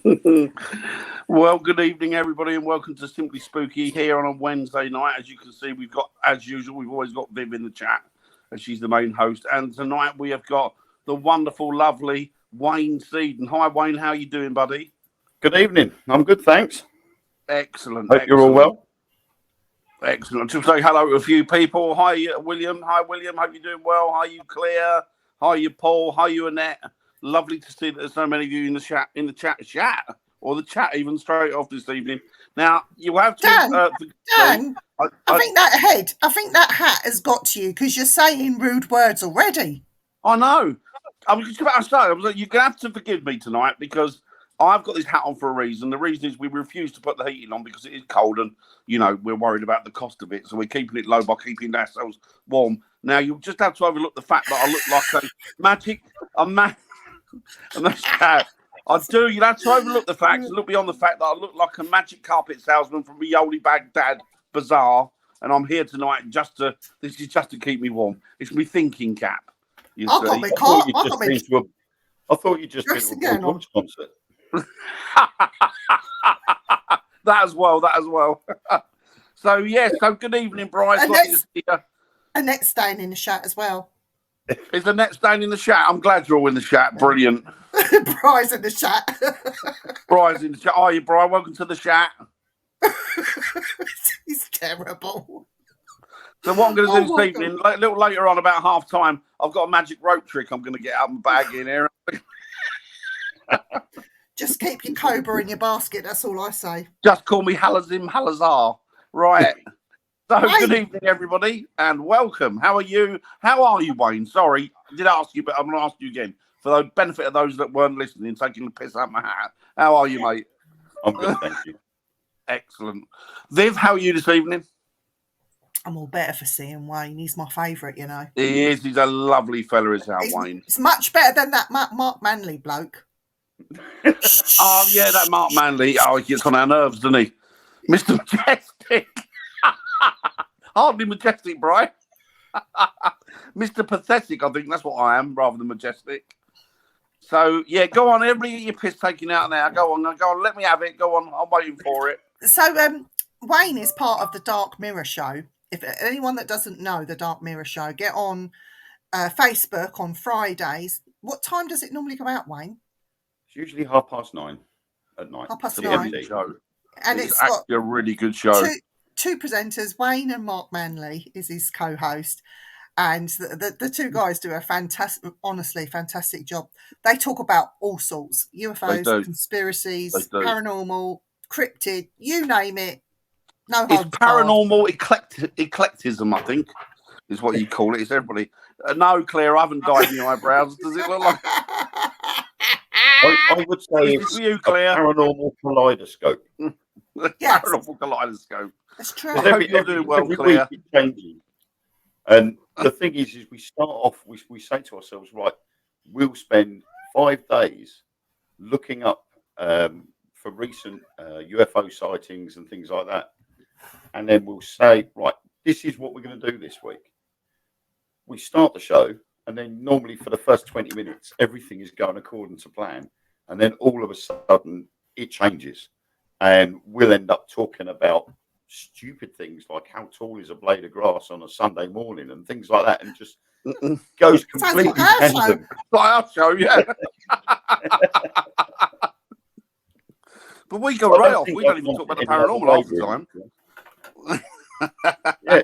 Well, good evening, everybody, and welcome to Simply Spooky here on a Wednesday night. As you can see, we've got, as usual, we've always got Viv in the chat, as she's the main host. And tonight we have got the wonderful, lovely Wayne Seaden. Hi, Wayne. How are you doing, buddy? Good evening. I'm good, thanks. Excellent. Hope you're all well. Excellent. Just say hello to a few people. Hi, William. Hi, William. Hope you're doing well. Hi, you, Claire. Hi, you, Paul. Hi, you, Annette. Lovely to see that there's so many of you in the chat, or the chat even straight off this evening. Now, you have to... Dan, I think that hat has got to you because you're saying rude words already. I know. I was just about to say, I was like, you're going to have to forgive me tonight because I've got this hat on for a reason. The reason is we refuse to put the heating on because it is cold and, you know, we're worried about the cost of it. So we're keeping it low by keeping ourselves warm. Now, you just have to overlook the fact that I look like I do. You have to overlook the fact, look beyond the fact that I look like a magic carpet salesman from Rioli Baghdad Bazaar, and I'm here tonight this is just to keep me warm. It's my thinking cap. You see. I thought you just been to a Brooks concert. That as well. So yes, so good evening, Bryce. Annette's staying in the chat as well. Is Annette staying in the chat? I'm glad you're all in the chat. Brilliant. Bry's in the chat. Bry's in the chat. Are you, Bry? Welcome to the chat. He's terrible. So what I'm going to do this evening, a little later on, about half time, I've got a magic rope trick I'm going to get out of my bag in here. Just keep your cobra in your basket. That's all I say. Just call me Halazim Halazar. Right. So good evening, everybody, and welcome. How are you? How are you, Wayne? Sorry, I did ask you, but I'm going to ask you again for the benefit of those that weren't listening, taking the piss out of my hat. How are you, mate? I'm good, thank you. Excellent. Viv, how are you this evening? I'm all better for seeing Wayne. He's my favourite, you know. He is. He's a lovely fella, is that Wayne? It's much better than that Mark Manley bloke. Oh, yeah, that Mark Manley. Oh, he gets on our nerves, doesn't he? Mr. Majestic. Hardly majestic, Brian. Mr. Pathetic, I think that's what I am, rather than majestic. So, yeah, go on. Everybody get your piss taken out now. Go on. Let me have it. Go on. I'm waiting for it. So, Wayne is part of the Dark Mirror Show. If anyone that doesn't know the Dark Mirror Show, get on Facebook on Fridays. What time does it normally come out, Wayne? It's usually 9:30 at night. 9:30. Show. And it's actually a really good show. Two presenters, Wayne and Mark Manley is his co-host. And the two guys do a fantastic job. They talk about all sorts. UFOs, conspiracies, paranormal, cryptid, you name it. No, it's paranormal eclecticism, I think, is what you call it. It's everybody. No, Claire, I haven't dyed my eyebrows. Does it look like? I would say it's you, Claire. Paranormal kaleidoscope. Yes. Paranormal kaleidoscope. That's true. I hope you're doing well, Claire. Week it's changing. And the thing is we start off, we say to ourselves, right, we'll spend 5 days looking up for recent UFO sightings and things like that. And then we'll say, right, this is what we're going to do this week. We start the show, and then normally for the first 20 minutes, everything is going according to plan. And then all of a sudden, it changes. And we'll end up talking about stupid things like how tall is a blade of grass on a Sunday morning and things like that, and just goes completely random. Like our show, yeah. But we go right off. We don't even talk about the paranormal half the time. Yeah.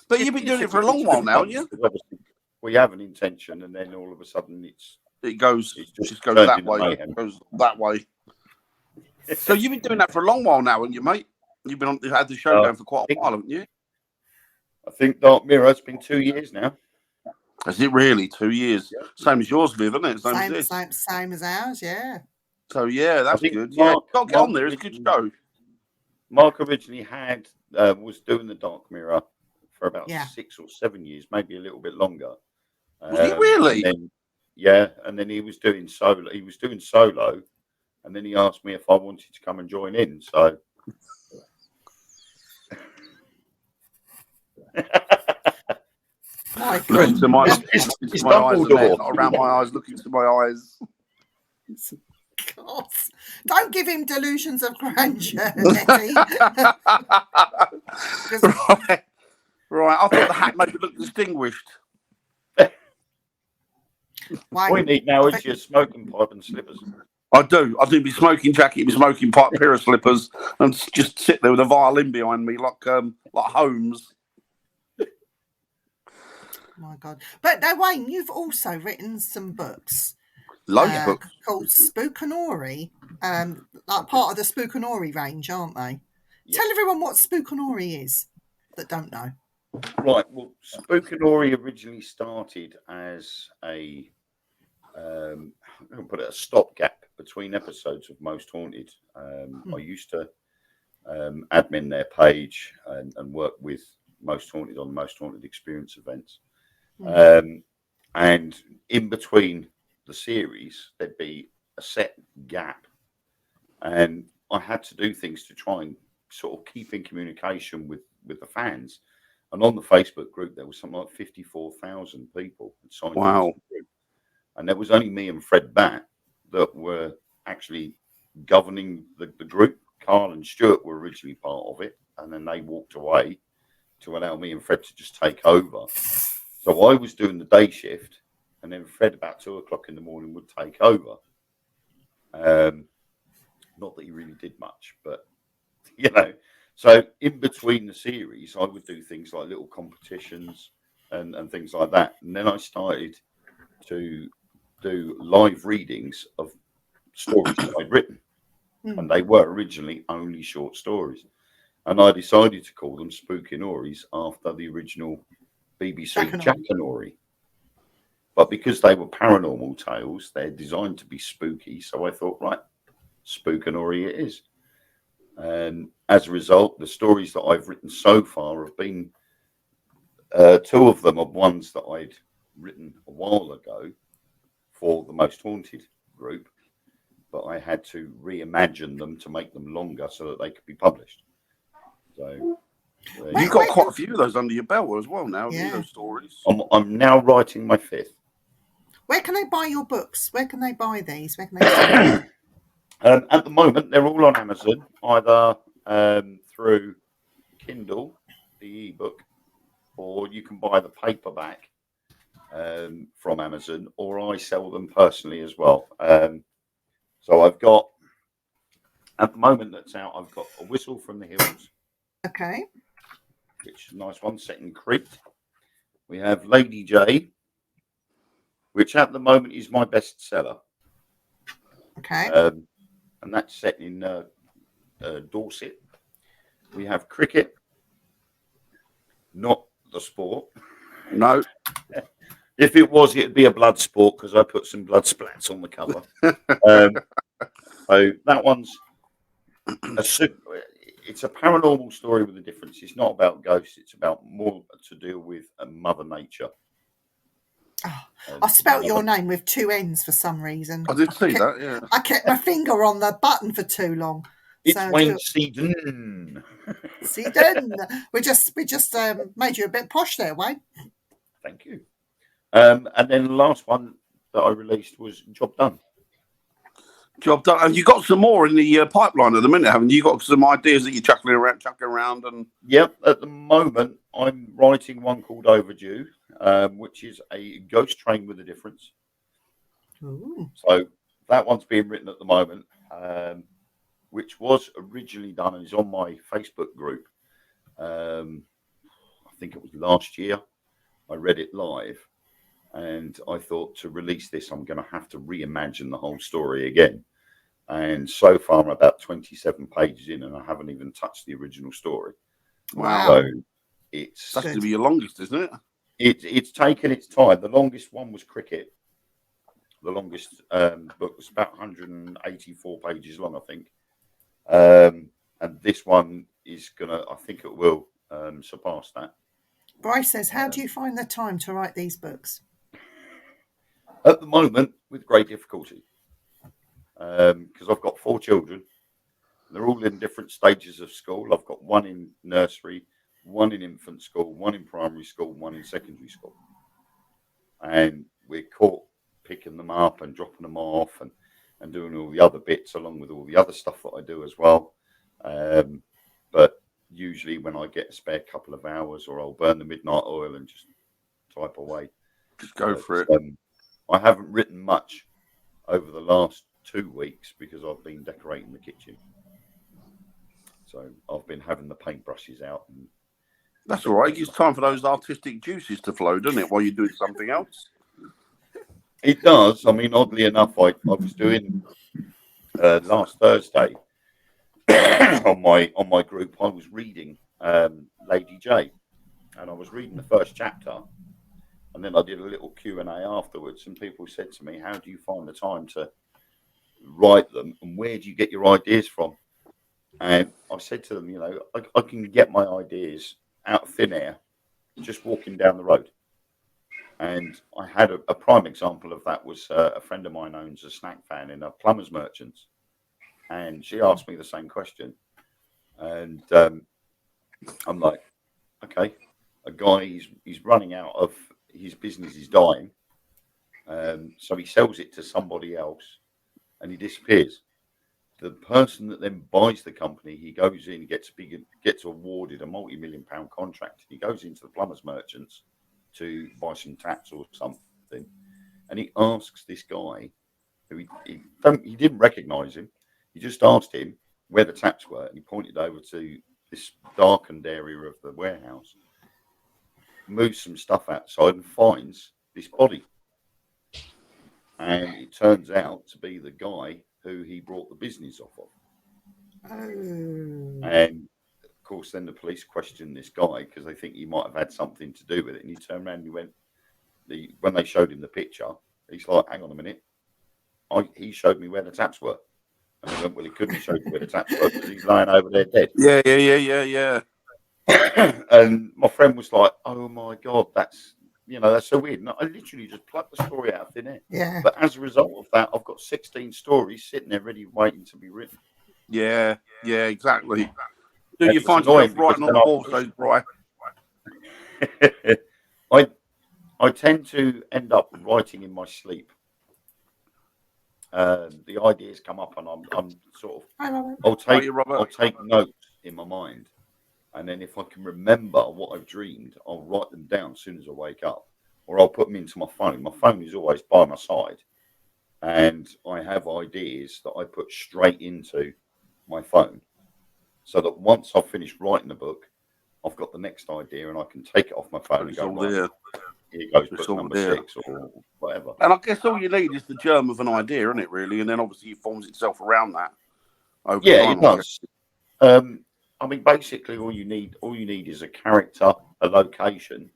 But you've been doing it for a long while now, haven't you? We have an intention, and then all of a sudden it goes that way. It goes that way. So you've been doing that for a long while now, haven't you, mate? You've had the show going for quite a while, haven't you? I think Dark Mirror has been 2 years now. Has it really? 2 years? Yeah. Same as yours, Viv, isn't it? Same as ours, yeah. So yeah, that's good. Yeah, got to get on there. It's a good show. Mark originally was doing the Dark Mirror for about 6 or 7 years, maybe a little bit longer. Was he really? And then he was doing solo. And then he asked me if I wanted to come and join in. So. Looking to my eyes, not around my eyes. Looking to my eyes. God. Don't give him delusions of grandeur, Nettie. Right. I thought the hat made it look distinguished. All you need now is your smoking pipe and slippers. I do my smoking jacket, my smoking pipe, pair of slippers, and just sit there with a violin behind me, like Holmes. My God! But now, Wayne, you've also written some books. Loads of books called Spookanori, like part of the Spookanori range, aren't they? Yes. Tell everyone what Spookanori is that don't know. Right. Well, Spookanori originally started as a I'm going to put it a stopgap between episodes of Most Haunted. I used to admin their page and work with Most Haunted on Most Haunted Experience events. And in between the series, there'd be a set gap. And I had to do things to try and sort of keep in communication with the fans. And on the Facebook group, there was something like 54,000 people signed into the group. And there was only me and Fred Batt that were actually governing the group. Carl and Stuart were originally part of it, and then they walked away to allow me and Fred to just take over. So I was doing the day shift, and then Fred about 2 o'clock in the morning would take over. Not that he really did much, but So in between the series, I would do things like little competitions and things like that. And then I started to do live readings of stories that I'd written. And they were originally only short stories. And I decided to call them Spookinories after the original BBC Jackanori. But because they were paranormal tales, they're designed to be spooky. So I thought, right, Spookanori it is. And as a result, the stories that I've written so far have been 2 of them are ones that I'd written a while ago for the Most Haunted group, but I had to reimagine them to make them longer so that they could be published. So you've got quite a few of those under your belt as well now, haven't you, those stories? I'm now writing my 5th. Where can they buy your books? Where can they buy these? Where can they at the moment, they're all on Amazon, either through Kindle, the ebook, or you can buy the paperback from Amazon, or I sell them personally as well. So I've got, at the moment that's out, I've got A Whistle from the Hills. Okay. Which is a nice one, set in Crete. We have Lady J, which at the moment is my bestseller. Okay. And that's set in Dorset. We have Cricket, not the sport. No. If it was, it'd be a blood sport because I put some blood splats on the cover. So that one's it's a paranormal story with a difference. It's not about ghosts. It's about more to do with Mother Nature. Oh, I spelt your name with 2 N's for some reason. I did see that, yeah. I kept my finger on the button for too long. It's Wayne Seaden. Seaden. We just made you a bit posh there, Wayne. Thank you. And then the last one that I released was Job Done. Job done. Have you got some more in the pipeline at the minute? Haven't you got some ideas that you're chucking around? And yep, at the moment I'm writing one called Overdue, which is a ghost train with a difference. Ooh. So that one's being written at the moment, which was originally done and is on my Facebook group. I think it was last year. I read it live, and I thought to release this, I'm going to have to reimagine the whole story again. And so far, I'm about 27 pages in, and I haven't even touched the original story. Wow! So it's that's going to be your longest, isn't it? It's taken its time. The longest one was Cricket. The longest book was about 184 pages long, I think. And this one is gonna, I think it will surpass that. Bryce says, how do you find the time to write these books? At the moment, with great difficulty. Because I've got 4 children. They're all in different stages of school. I've got one in nursery, one in infant school, one in primary school, one in secondary school. And we're caught picking them up and dropping them off. And and doing all the other bits along with all the other stuff that I do as well. But usually when I get a spare couple of hours, or I'll burn the midnight oil and just type away. Just go for it. I haven't written much over the last 2 weeks because I've been decorating the kitchen. So I've been having the paintbrushes out. And that's all right. It gives time for those artistic juices to flow, doesn't it, while you're doing something else? It does. I mean, oddly enough, I was doing last Thursday on my group. I was reading Lady J, and I was reading the first chapter, and then I did a little Q&A afterwards. And people said to me, "How do you find the time to write them, and where do you get your ideas from?" And I said to them, you know, I can get my ideas out of thin air just walking down the road. And I had a prime example of that was a friend of mine owns a snack van in a plumber's merchants. And she asked me the same question. And I'm like, okay, a guy, he's running out of, his business is dying. So he sells it to somebody else and he disappears. The person that then buys the company, he goes in, gets awarded a multi-million-pound contract. He goes into the plumbers merchants to buy some taps or something, and he asks this guy, who he didn't recognise him. He just asked him where the taps were, and he pointed over to this darkened area of the warehouse. Moves some stuff outside and finds this body, and it turns out to be the guy who he brought the business off of. Oh. And of course, then the police questioned this guy because they think he might have had something to do with it. And he turned around and he went, when they showed him the picture, he's like, hang on a minute. He showed me where the taps were. And he went, well, he couldn't have showed me where the taps were because he's lying over there dead. Yeah. And my friend was like, oh my God, that's so weird. And I literally just plucked the story out of thin air. Yeah. But as a result of that, I've got 16 stories sitting there ready, waiting to be written. Yeah, exactly. Do you find yourself writing on the balls, those, Bri? I tend to end up writing in my sleep. The ideas come up, and I'm sort of. I'll take notes in my mind. And then if I can remember what I've dreamed, I'll write them down as soon as I wake up. Or I'll put them into my phone. My phone is always by my side. And I have ideas that I put straight into my phone. So that once I've finished writing the book, I've got the next idea and I can take it off my phone and go, right, here goes book number 6 or whatever. And I guess all you need is the germ of an idea, isn't it, really? And then obviously it forms itself around that over time. It does. I mean, basically, all you need is a character, a location,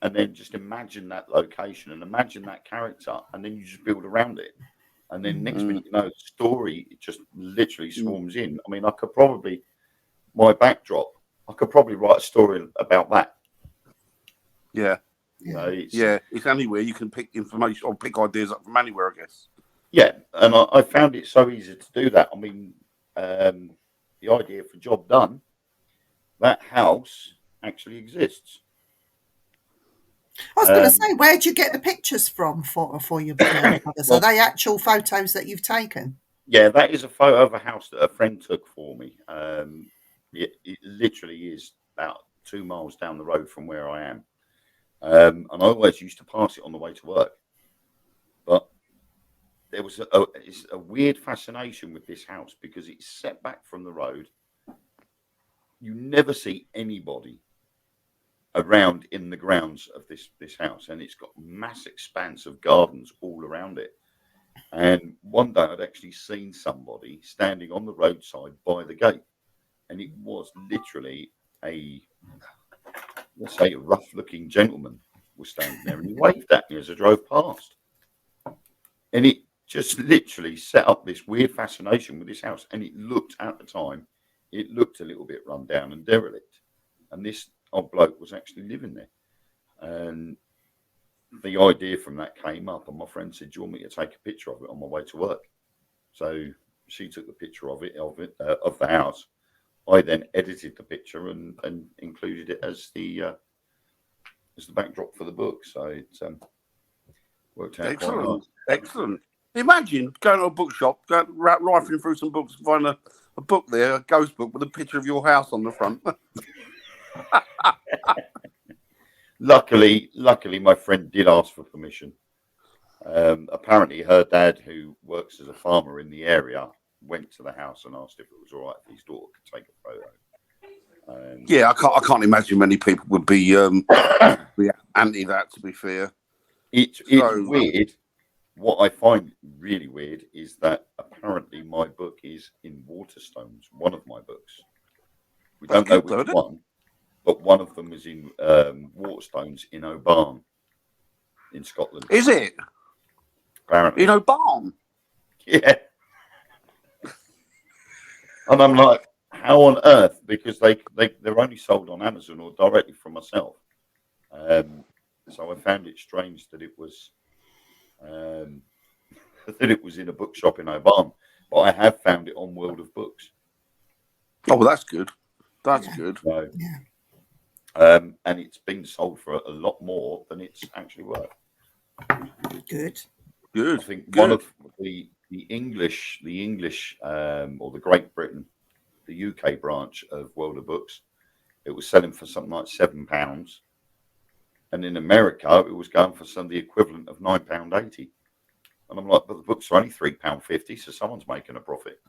and then just imagine that location and imagine that character, and then you just build around it. And then next minute, the story just literally swarms in. I mean, my backdrop, I could probably write a story about that. Yeah. It's anywhere you can pick information or pick ideas up from anywhere, I guess. Yeah, and I found it so easy to do that. I mean, the idea for Job Done, that house actually exists. I was going to say, where do you get the pictures from for your brothers? Are they actual photos that you've taken? Yeah, that is a photo of a house that a friend took for me. It literally is about 2 miles down the road from where I am. And I always used to pass it on the way to work. But there was a weird fascination with this house because it's set back from the road. You never see anybody around in the grounds of this house, and it's got mass expanse of gardens all around it. And one day I'd actually seen somebody standing on the roadside by the gate, and it was literally a rough-looking gentleman was standing there, and he waved at me as I drove past. And it just literally set up this weird fascination with this house, and it looked at the time, it looked a little bit run down and derelict, and this old bloke was actually living there. And the idea from that came up, and my friend said, "Do you want me to take a picture of it on my way to work?" So she took the picture of the house. I then edited the picture and included it as the backdrop for the book. So it worked out quite nice. Excellent. Imagine going to a bookshop, rifling through some books, and find a book there, a ghost book with a picture of your house on the front. Luckily, my friend did ask for permission. Apparently, her dad, who works as a farmer in the area, went to the house and asked if it was all right if his daughter could take a photo. Yeah, I can't imagine many people would be anti that. To be fair, it's weird. What I find really weird is that apparently my book is in Waterstones. One of my books. We don't know which one, but one of them is in Waterstones in Oban, in Scotland. Is it? Apparently. In Oban? Yeah. And I'm like, how on earth? Because they're only sold on Amazon or directly from myself. So I found it strange that it was in a bookshop in Oban, but I have found it on World of Books. Oh, well, that's good. That's good. So, and it's been sold for a lot more than it's actually worth. Good. Good. I think one of the English, or the Great Britain, the UK branch of World of Books, it was selling for something like £7, and in America it was going for the equivalent of £9.80. And I'm like, but the books are only £3.50, so someone's making a profit.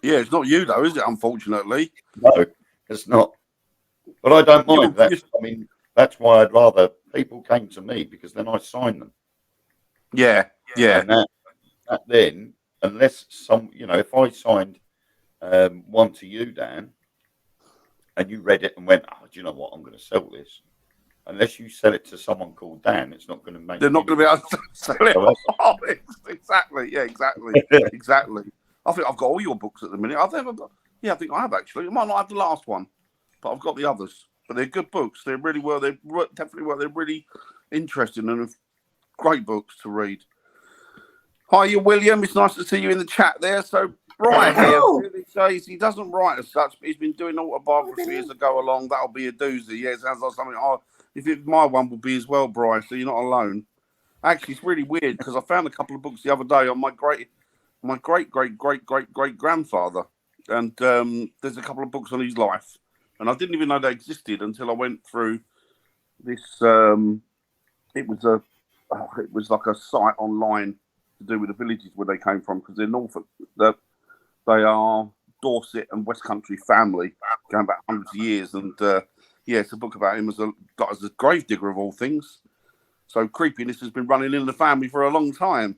Yeah, it's not you though, is it? Unfortunately, no, it's not. But I don't mind. That's why I'd rather people came to me, because then I sign them. Yeah. And that then, unless if I signed one to you, Dan, and you read it and went, oh, do you know what? I'm going to sell this. Unless you sell it to someone called Dan, it's not going to make. They're not going to be able to sell it. Oh, exactly. Yeah, exactly. Exactly. I think I've got all your books at the minute. I think I have actually. I might not have the last one, but I've got the others. But they're good books. They really were. They definitely were. They're really interesting and great books to read. Hiya, William. It's nice to see you in the chat there. So Brian here really says he doesn't write as such, but he's been doing autobiography as I go along. That'll be a doozy. Yeah, it sounds like something. My one will be as well, Brian. So you're not alone. Actually, it's really weird because I found a couple of books the other day on my great grandfather, and there's a couple of books on his life, and I didn't even know they existed until I went through this. It was like a site online to do with the villages where they came from, because they're Norfolk. They are Dorset and West Country family going back hundreds of years, and it's a book about him as a grave digger of all things. So creepiness has been running in the family for a long time.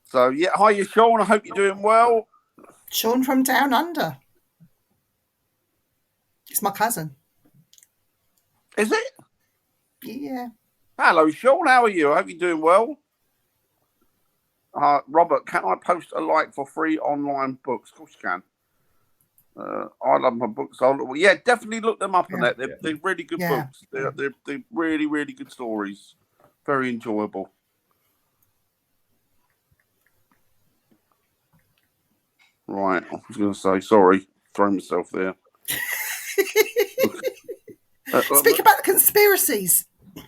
So hiya, Sean. I hope you're doing well. Sean from Down Under. It's my cousin. Is it? Yeah. Hello, Sean. How are you? I hope you're doing well. Robert, can I post a like for free online books? Of course you can. I love my books. Definitely look them up on that. They're really good books. They're really, really good stories. Very enjoyable. Right, I was going to say sorry, throwing myself there. Speak about the conspiracies.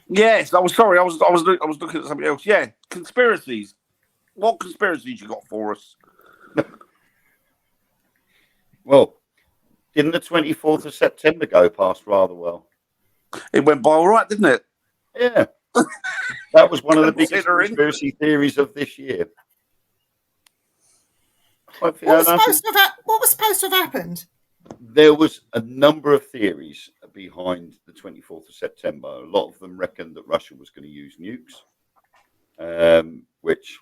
Yes, I was sorry. I was looking at something else. Yeah, conspiracies. What conspiracies you got for us? Well, didn't the 24th of September go past rather well? It went by all right, didn't it? Yeah. That was one of the biggest conspiracy theories of this year. What was supposed to have happened? There was a number of theories behind the 24th of September. A lot of them reckoned that Russia was going to use nukes, which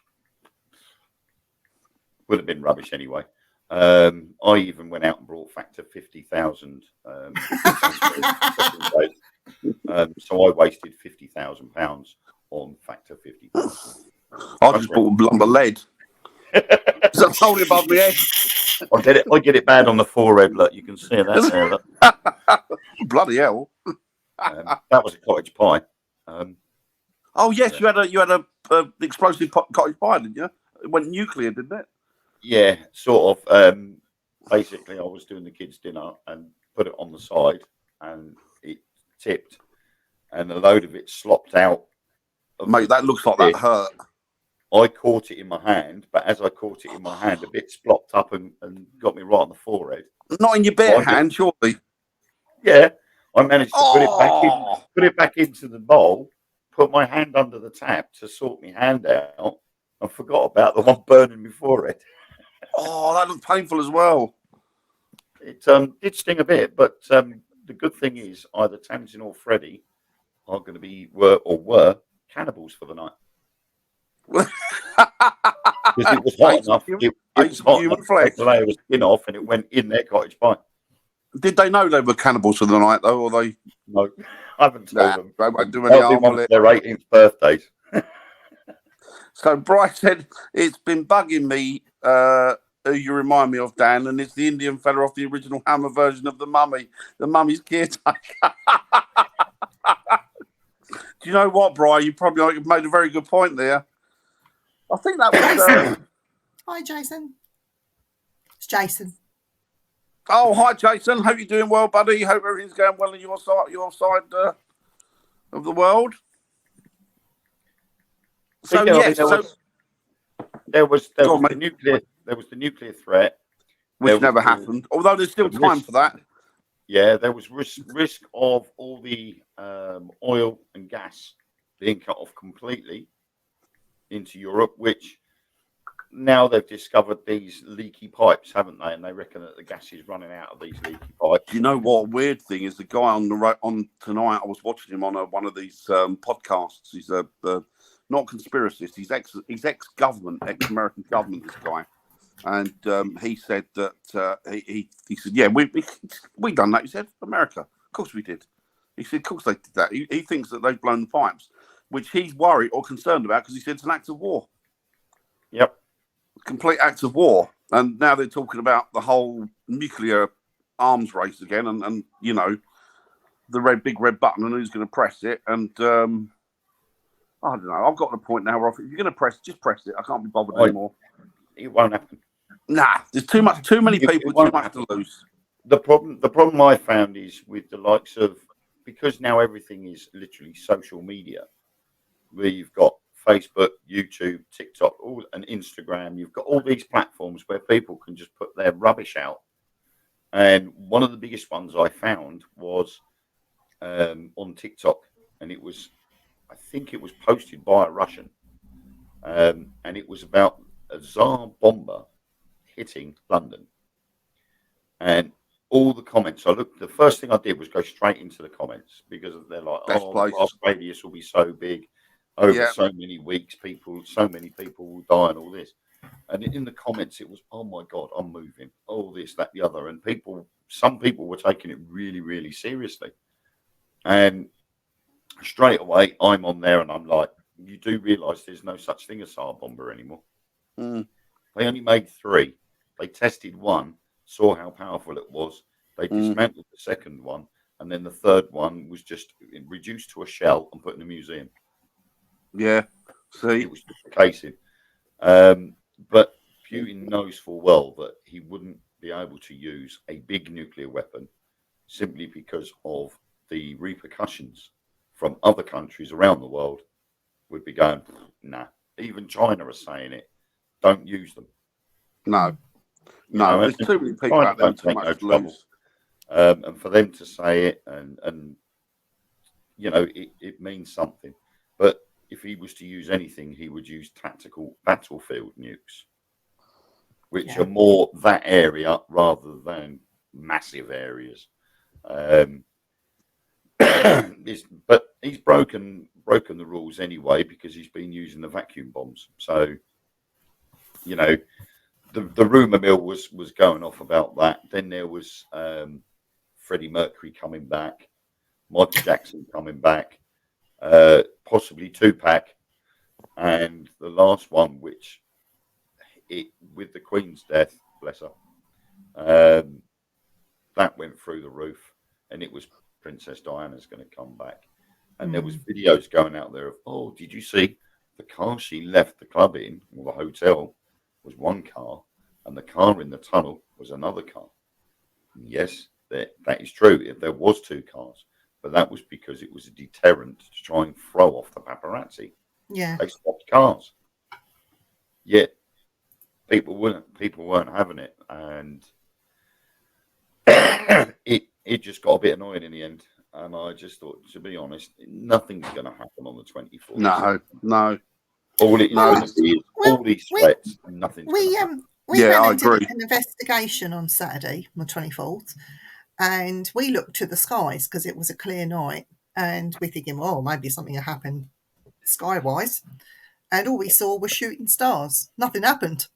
would have been rubbish anyway. I even went out and brought Factor 50,000. So I wasted £50,000 on Factor 50,000. I just bought a lump of lead. So hold it above my head. I get it bad on the forehead. Look, you can see that there. Look. Bloody hell! That was a cottage pie. Oh yes, you had a explosive cottage pie, didn't you? It went nuclear, didn't it? Yeah, sort of. Basically, I was doing the kids' dinner and put it on the side, and it tipped, and a load of it slopped out. Mate, that looks like that hurt. I caught it in my hand, but as I caught it in my hand, a bit splopped up and got me right on the forehead. Not in your bare hand, surely. Yeah, I managed to Oh, put it back into the bowl, put my hand under the tap to sort my hand out, and forgot about the one burning my forehead. oh, that looked painful as well. It did sting a bit, but the good thing is either Tamsin or Freddie are going to be were cannibals for the night. Because it was hot enough. It was hot enough flesh. to lay the skin off, and it went in their cottage pie. Did they know they were cannibals for the night, though, or they? No, I haven't told them. They won't do any harm with it. Their 18th birthdays. So Bryce said it's been bugging me. Who you remind me of, Dan, and it's the Indian fella off the original Hammer version of the Mummy, the Mummy's caretaker. Do you know what, Bri? You probably made a very good point there. I think that was. Hi, Jason. It's Jason. Oh, hi, Jason. Hope you're doing well, buddy. Hope everything's going well on your side of the world. So yes, there was the nuclear threat, which never happened. Although there's still time for that. Yeah, there was risk of all the oil and gas being cut off completely into Europe, which now they've discovered these leaky pipes, haven't they? And they reckon that the gas is running out of these leaky pipes. You know what? A weird thing is the guy on tonight. I was watching him on one of these podcasts. He's a not conspiracist. He's ex-government, ex-American government. This guy, and he said that he said, yeah, we done that. He said, America, of course we did. He said, of course they did that. He thinks that they've blown the pipes, which he's worried or concerned about because he said it's an act of war. Yep. Complete act of war. And now they're talking about the whole nuclear arms race again and you know, the big red button and who's going to press it. And I don't know. I've got to the point now where if you're going to press, just press it. I can't be bothered anymore. It won't happen. Nah, there's too many people, too much to lose. The problem I found is with the likes of, because now everything is literally social media, where you've got Facebook, YouTube, TikTok, and Instagram. You've got all these platforms where people can just put their rubbish out. And one of the biggest ones I found was on TikTok, and I think it was posted by a Russian, and it was about a Tsar bomber hitting London. And all the comments, the first thing I did was go straight into the comments because they're like, the blast radius will be so big. Over so many weeks, so many people will die and all this. And in the comments, it was, oh my God, I'm moving. Oh, this, that, the other. And some people were taking it really, really seriously. And straight away, I'm on there and I'm like, you do realise there's no such thing as Tsar bomber anymore. Mm. They only made 3. They tested one, saw how powerful it was. They dismantled the second one. And then the third one was just reduced to a shell and put in a museum. Yeah, see, it was just a casing. But Putin knows full well that he wouldn't be able to use a big nuclear weapon simply because of the repercussions from other countries around the world would be going, nah. Even China are saying it. Don't use them. No. There's too many people out there too much to lose. And for them to say it, and you know, it means something. But if he was to use anything, he would use tactical battlefield nukes, which are more that area rather than massive areas. But he's broken the rules anyway because he's been using the vacuum bombs. So, you know, the rumor mill was going off about that. Then there was Freddie Mercury coming back, Michael Jackson coming back. Possibly Tupac, and the last one, which with the Queen's death, bless her, that went through the roof, and it was Princess Diana's going to come back, and there was videos going out there of, oh, did you see the car she left the club in or the hotel was one car, and the car in the tunnel was another car. And yes, that is true. If there was 2 cars. But that was because it was a deterrent to try and throw off the paparazzi. Yeah. They stopped cars. yet people weren't having it, and it just got a bit annoying in the end. And I just thought, to be honest, nothing's going to happen on the 24th. No. All it's going to be is all these threats and nothing's going to happen. We went and did an investigation on Saturday, on the 24th, and we looked to the skies because it was a clear night, and we're thinking, well, maybe something will happen sky-wise, and all we saw was shooting stars. Nothing happened.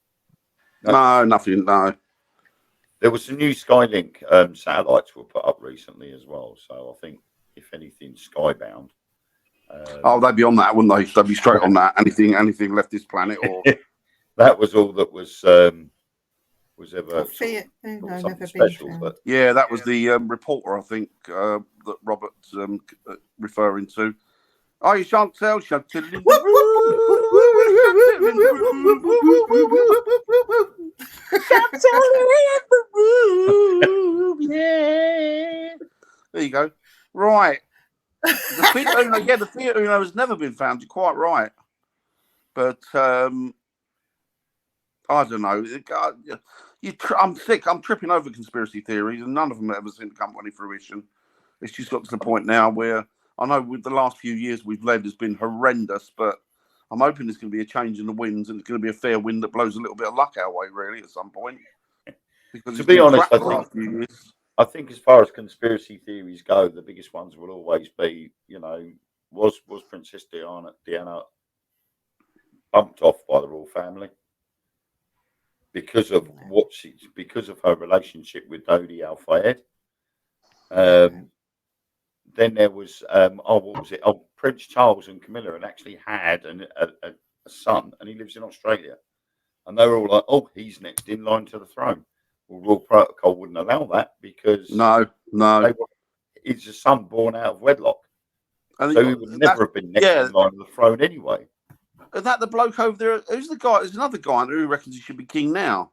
No, nothing, no. There was some new Skylink satellites were put up recently as well, so I think, if anything, skybound. They'd be on that, wouldn't they? They'd be straight on that. Anything left this planet, or that was all that was ever never special. Been but yeah, that was the reporter, I think, that Robert's referring to. Oh, you shan't tell, Chantil. There you go. Right. The Fiat Uno has never been found. You're quite right. But I don't know. I'm sick. I'm tripping over conspiracy theories, and none of them ever seem to come to any fruition. It's just got to the point now where I know with the last few years we've led has been horrendous, but I'm hoping there's going to be a change in the winds, and it's going to be a fair wind that blows a little bit of luck our way, really, at some point. Because to be honest, I think as far as conspiracy theories go, the biggest ones will always be, was Princess Diana bumped off by the royal family because of because of her relationship with Dodi Al Fayed. Then there was what was it? Oh, Prince Charles and Camilla had actually had a son, and he lives in Australia, and they were all like, "Oh, he's next in line to the throne." Well, royal protocol wouldn't allow that because it's a son born out of wedlock, so he would never have been next in line to the throne anyway. Is that the bloke over there? Who's the guy? There's another guy who reckons he should be king now.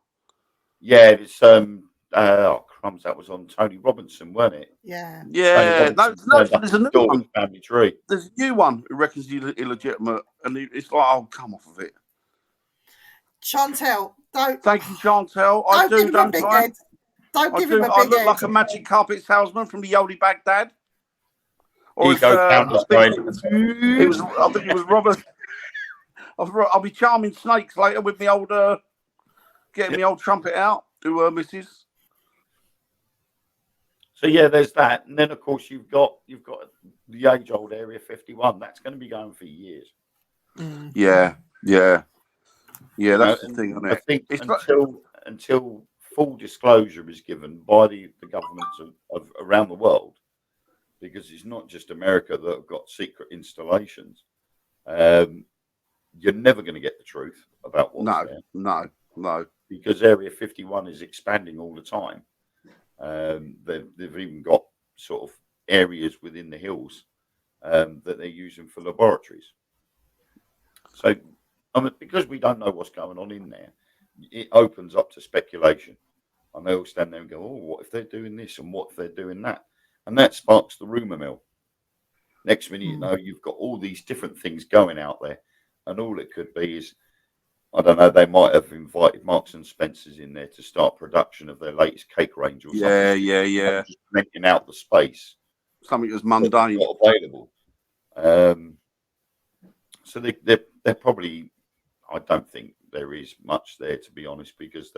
Yeah, it's crumbs. That was on Tony Robinson, weren't it? Yeah. Yeah. No, there's a new one. Family tree. There's a new one who reckons he's illegitimate, and it's like, oh, come off of it. Chantel, don't. Thank you, Chantel. Don't give him a big head. Don't give him a big head. I look like a magic carpet salesman from the Yodi Baghdad. Or I think it was Robert. I'll be charming snakes later with me old getting my old trumpet out to missus. So yeah, there's that, and then of course you've got the age-old Area 51. That's going to be going for years. Mm. Yeah. That's the thing, isn't it? I think until full disclosure is given by the governments of around the world, because it's not just America that have got secret installations. You're never going to get the truth about what's there. No. Because Area 51 is expanding all the time. They've even got sort of areas within the hills that they're using for laboratories. So, because we don't know what's going on in there, it opens up to speculation. And they all stand there and go, oh, what if they're doing this and what if they're doing that? And that sparks the rumour mill. Next minute, you've got all these different things going out there. And all it could be is, I don't know, they might have invited Marks and Spencer's in there to start production of their latest cake range or something. Yeah. Just renting out the space. Something that's mundane. Not available. So they're probably, I don't think there is much there, to be honest, because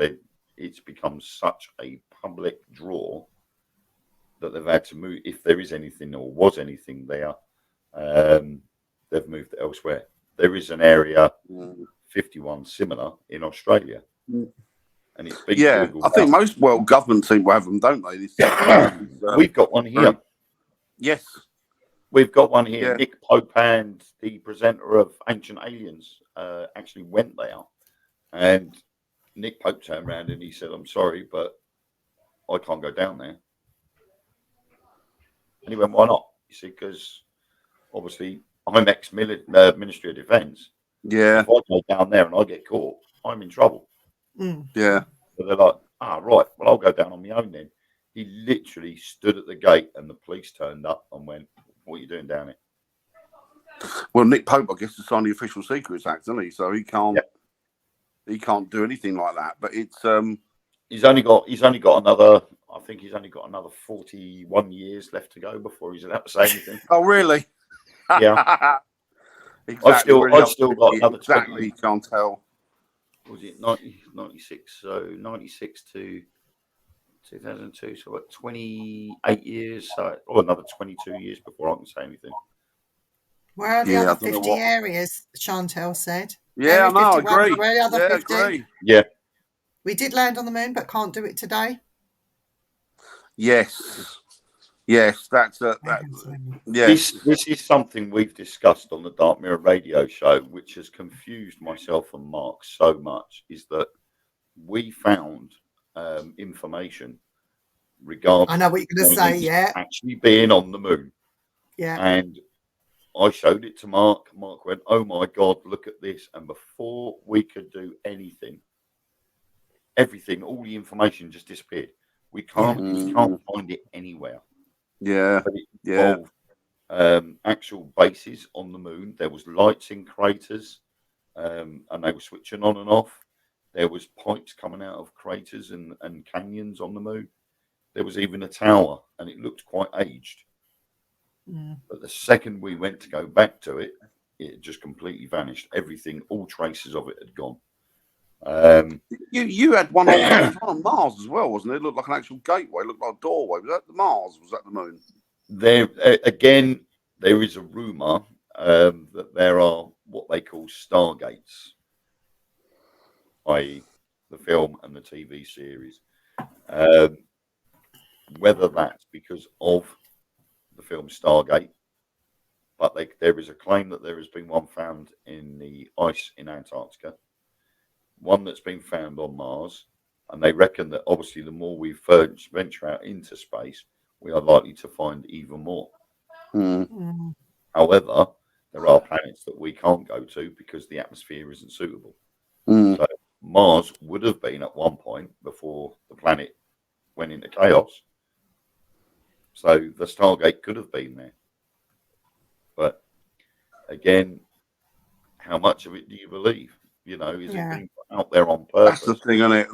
it's become such a public draw that they've had to move. If there is anything or was anything there, they've moved it elsewhere. There is an area 51 similar in Australia, and it's been I think most world governments seem to have them, don't they? We've got one here. Yes, we've got one here. Yeah. Nick Pope and the presenter of Ancient Aliens actually went there, and Nick Pope turned around and he said, "I'm sorry, but I can't go down there." And he went, "Why not?" You see, because obviously I'm ex-Ministry of Defence. Yeah. If I go down there and I get caught, I'm in trouble. Mm. Yeah. So they're like, right, well, I'll go down on my own then. He literally stood at the gate and the police turned up and went, what are you doing down here? Well, Nick Pope, I guess, has signed the Official Secrets Act, hasn't he? So he can't. he can't do anything like that. But it's he's only got another. I think he's only got another 41 years left to go before he's allowed to say anything. Oh, really? Yeah. Exactly. I've still got another exactly. 20. You can't tell. Was it 96? So 96 to 2002. So what? 28 years. So another 22 years before I can say anything. Where are the other 50 areas? Chantel said. Yeah, Area 51, I agree. where are the other 50? Agree. Yeah. We did land on the moon, but can't do it today. Yes. Yes, that's yes. This is something we've discussed on the Dark Mirror radio show, which has confused myself and Mark so much, is that we found information regarding I know what you're going to say, yeah. actually being on the moon. Yeah. And I showed it to Mark. Mark went, "Oh my God, look at this." And before we could do anything, everything, all the information just disappeared. We can't find it anywhere. Yeah. But it involved actual bases on the moon. There was lights in craters, and they were switching on and off. There was pipes coming out of craters and canyons on the moon. There was even a tower, and it looked quite aged. But the second we went to go back to it, it just completely vanished. Everything, all traces of it had gone. You had one on Mars as well, wasn't it? It looked like an actual gateway. It looked like a doorway. Was that the Mars? Was that the moon? There again, there is a rumor that there are what they call stargates, i.e., the film and the TV series. Whether that's because of the film Stargate, but there is a claim that there has been one found in the ice in Antarctica, one that's been found on Mars, and they reckon that obviously the more we venture out into space, we are likely to find even more. However, there are planets that we can't go to because the atmosphere isn't suitable. So Mars would have been at one point before the planet went into chaos. So the Stargate could have been there. But again, how much of it do you believe? You know, is it being put out there on purpose? That's the thing, isn't it?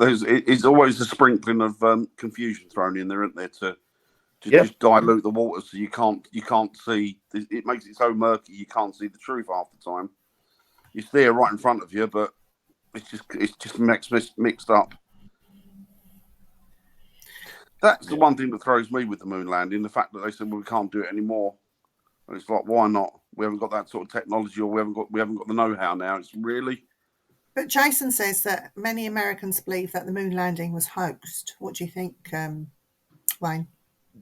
It's always a sprinkling of confusion thrown in there, isn't there, to just dilute the water so you can't see. It makes it so murky you can't see the truth half the time. You see it right in front of you, but it's just mixed up. That's the one thing that throws me with the moon landing, the fact that they said, well, we can't do it anymore. And it's like, why not? We haven't got that sort of technology, or we haven't got the know-how now. It's really. But Jason says that many Americans believe that the moon landing was hoaxed. What do you think, Wayne?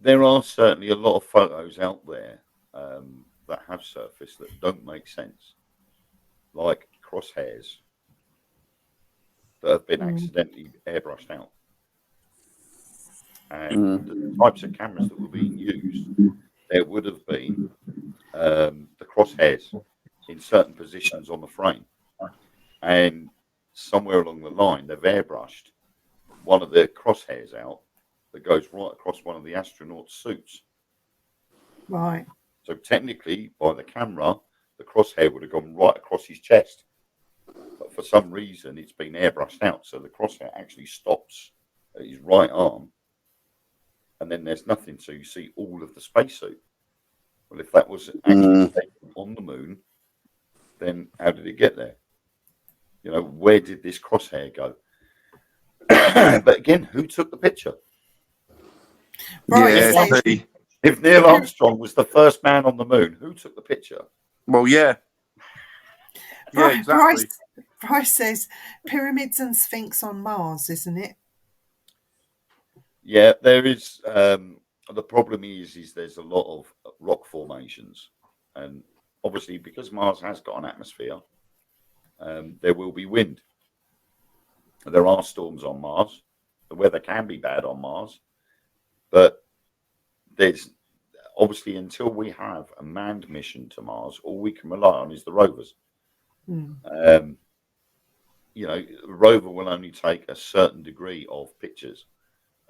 There are certainly a lot of photos out there that have surfaced that don't make sense, like crosshairs that have been accidentally airbrushed out. And the types of cameras that were being used, there would have been the crosshairs in certain positions on the frame. And somewhere along the line, they've airbrushed one of the crosshairs out that goes right across one of the astronauts' suits. Right. So technically, by the camera, the crosshair would have gone right across his chest. But for some reason, it's been airbrushed out. So the crosshair actually stops at his right arm. And then there's nothing. So you see all of the spacesuit. Well, if that was actually on the moon, then how did it get there? You know, where did this crosshair go? But again, who took the picture? Right. If Neil Armstrong was the first man on the moon, who took the picture? Well, yeah. Yeah, exactly. Bryce says pyramids and Sphinx on Mars, isn't it? Yeah, there is. The problem is there's a lot of rock formations, and obviously because Mars has got an atmosphere, there will be wind. There are storms on Mars. The weather can be bad on Mars, but there's obviously until we have a manned mission to Mars, all we can rely on is the rovers. You know, the rover will only take a certain degree of pictures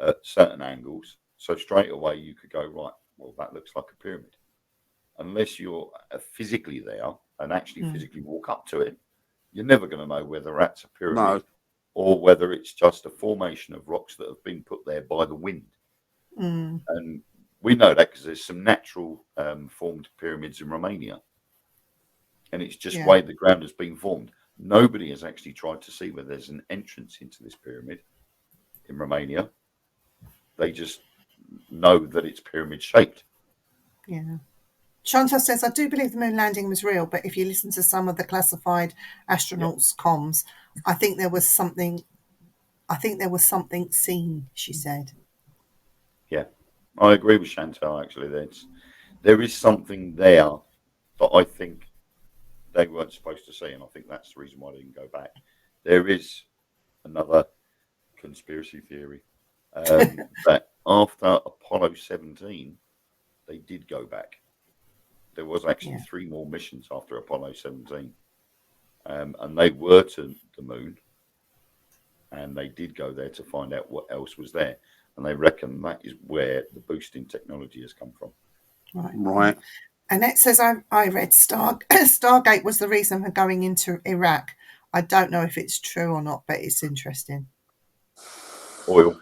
at certain angles. So straight away you could go, right, well, that looks like a pyramid. Unless you're physically there and actually physically walk up to it, you're never going to know whether that's a pyramid No. or whether it's just a formation of rocks that have been put there by the wind. Mm. And we know that because there's some natural formed pyramids in Romania. And it's just way the ground has been formed. Nobody has actually tried to see whether there's an entrance into this pyramid in Romania. They just know that it's pyramid shaped. Yeah. Chantal says, I do believe the moon landing was real, but if you listen to some of the classified astronauts' comms, I think there was something seen, she said. Yeah, I agree with Chantal, actually. There is something there that I think they weren't supposed to see, and I think that's the reason why they didn't go back. There is another conspiracy theory that after Apollo 17, they did go back. There was actually 3 more missions after Apollo 17, and they were to the moon, and they did go there to find out what else was there, and they reckon that is where the boost in technology has come from. Right. Annette says, I read Stargate was the reason for going into Iraq. I don't know if it's true or not, but it's interesting. Oil.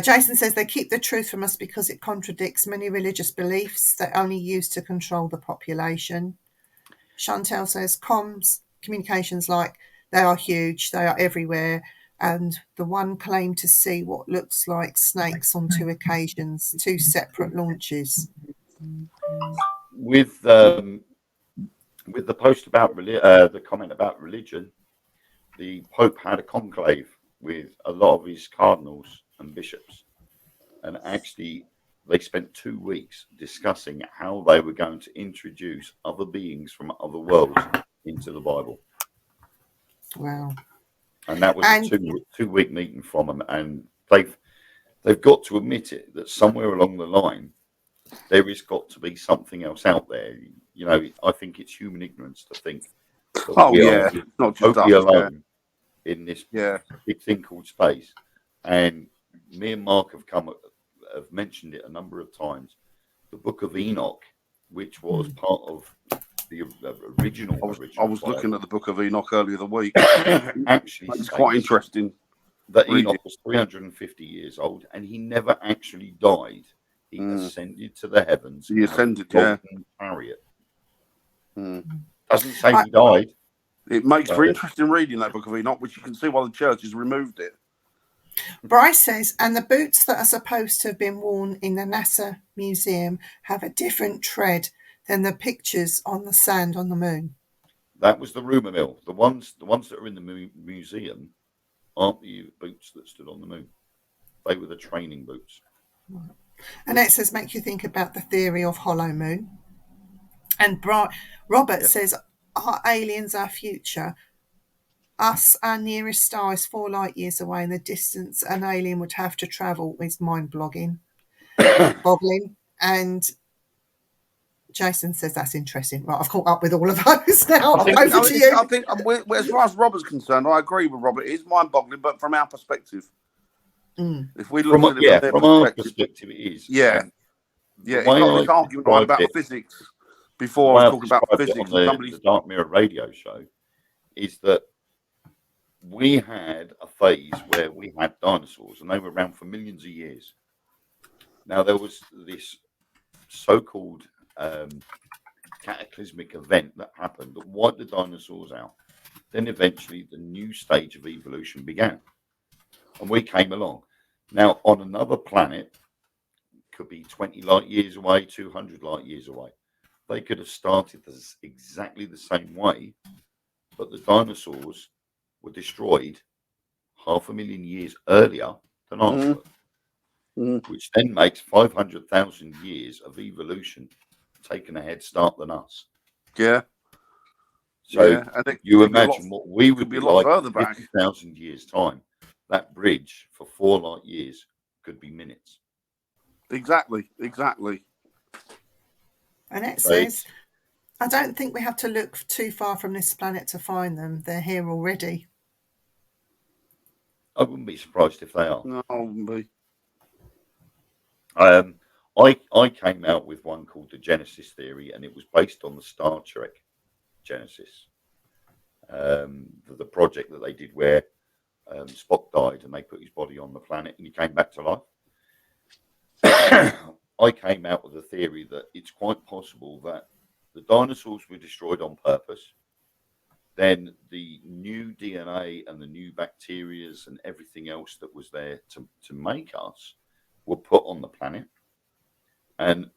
Jason says they keep the truth from us because it contradicts many religious beliefs that only used to control the population. Chantel says communications like they are huge, they are everywhere, and the one claimed to see what looks like snakes on 2 occasions, 2 separate launches. With the post about the comment about religion, the Pope had a conclave with a lot of his cardinals and bishops, and actually they spent 2 weeks discussing how they were going to introduce other beings from other worlds into the Bible. Wow. And that was a 2-week meeting from them, and they've got to admit it that somewhere along the line there has got to be something else out there. You know, I think it's human ignorance to think that we are not just totally alone in this big thing called space. And me and Mark have mentioned it a number of times. The Book of Enoch, which was part of the original. I was looking at the Book of Enoch earlier the week. Actually, it's quite interesting. That Enoch was 350 years old, and he never actually died. He ascended to the heavens. He ascended, chariot. Doesn't say he died. It makes for interesting reading, that Book of Enoch, which you can see why the church has removed it. Bryce says, and the boots that are supposed to have been worn in the NASA museum have a different tread than the pictures on the sand on the moon. That was the rumor mill. The ones that are in the museum aren't the boots that stood on the moon. They were the training boots. And it says, make you think about the theory of hollow moon. And Robert says, are aliens our future? Us, our nearest star is 4 light years away, and the distance an alien would have to travel is boggling. And Jason says that's interesting. Right, I've caught up with all of those now. Over to you. I think, as far as Robert's concerned, I agree with Robert. It is mind-boggling, but from our perspective, if we look at it from our perspective, it is. It's not this argument I had about physics before. I was talking about physics. On the Dark Mirror radio show is that we had a phase where we had dinosaurs, and they were around for millions of years. Now, there was this so-called cataclysmic event that happened that wiped the dinosaurs out. Then eventually the new stage of evolution began, and we came along. Now, on another planet, could be 20 light years away, 200 light years away. They could have started this exactly the same way, but the dinosaurs were destroyed 500,000 years earlier than ours were, which then makes 500,000 years of evolution taking a head start than us. Yeah. So you imagine what we would be like in 50,000 years' time. That bridge for 4 light years could be minutes. Exactly. And it says, I don't think we have to look too far from this planet to find them. They're here already. I wouldn't be surprised if they are. No, I wouldn't be. I came out with one called the Genesis theory, and it was based on the Star Trek Genesis, the project that they did where Spock died and they put his body on the planet and he came back to life. I came out with the theory that it's quite possible that the dinosaurs were destroyed on purpose. Then the new DNA and the new bacterias and everything else that was there to make us were put on the planet. And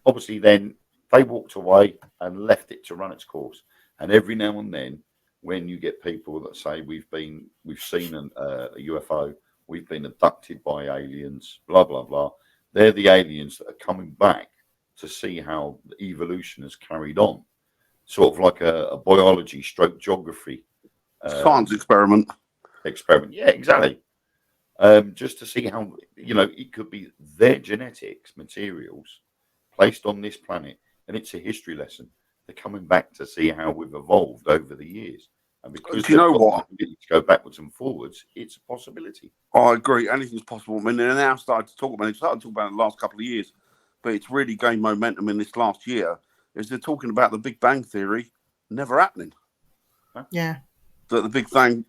obviously then they walked away and left it to run its course. And every now and then, when you get people that say we've seen a UFO, we've been abducted by aliens, blah, blah, blah, they're the aliens that are coming back to see how the evolution has carried on. Sort of like a biology stroke geography. Science experiment. Yeah, exactly. Just to see how, it could be their genetics materials placed on this planet, and it's a history lesson. They're coming back to see how we've evolved over the years. And because you know what? The ability to go backwards and forwards, it's a possibility. I agree. Anything's possible. I mean, they're now started to talk about it. Started to talk about it in the last couple of years, but it's really gained momentum in this last year. Is they're talking about the Big Bang Theory never happening. Yeah. That the Big Bang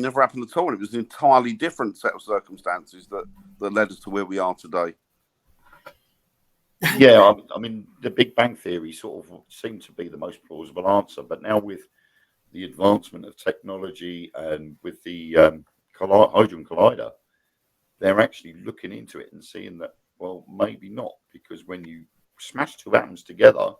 never happened at all. It was an entirely different set of circumstances that led us to where we are today. Yeah, I mean, the Big Bang Theory sort of seemed to be the most plausible answer, but now with the advancement of technology and with the Hadron Collider, they're actually looking into it and seeing that, well, maybe not, because when you smash two atoms together,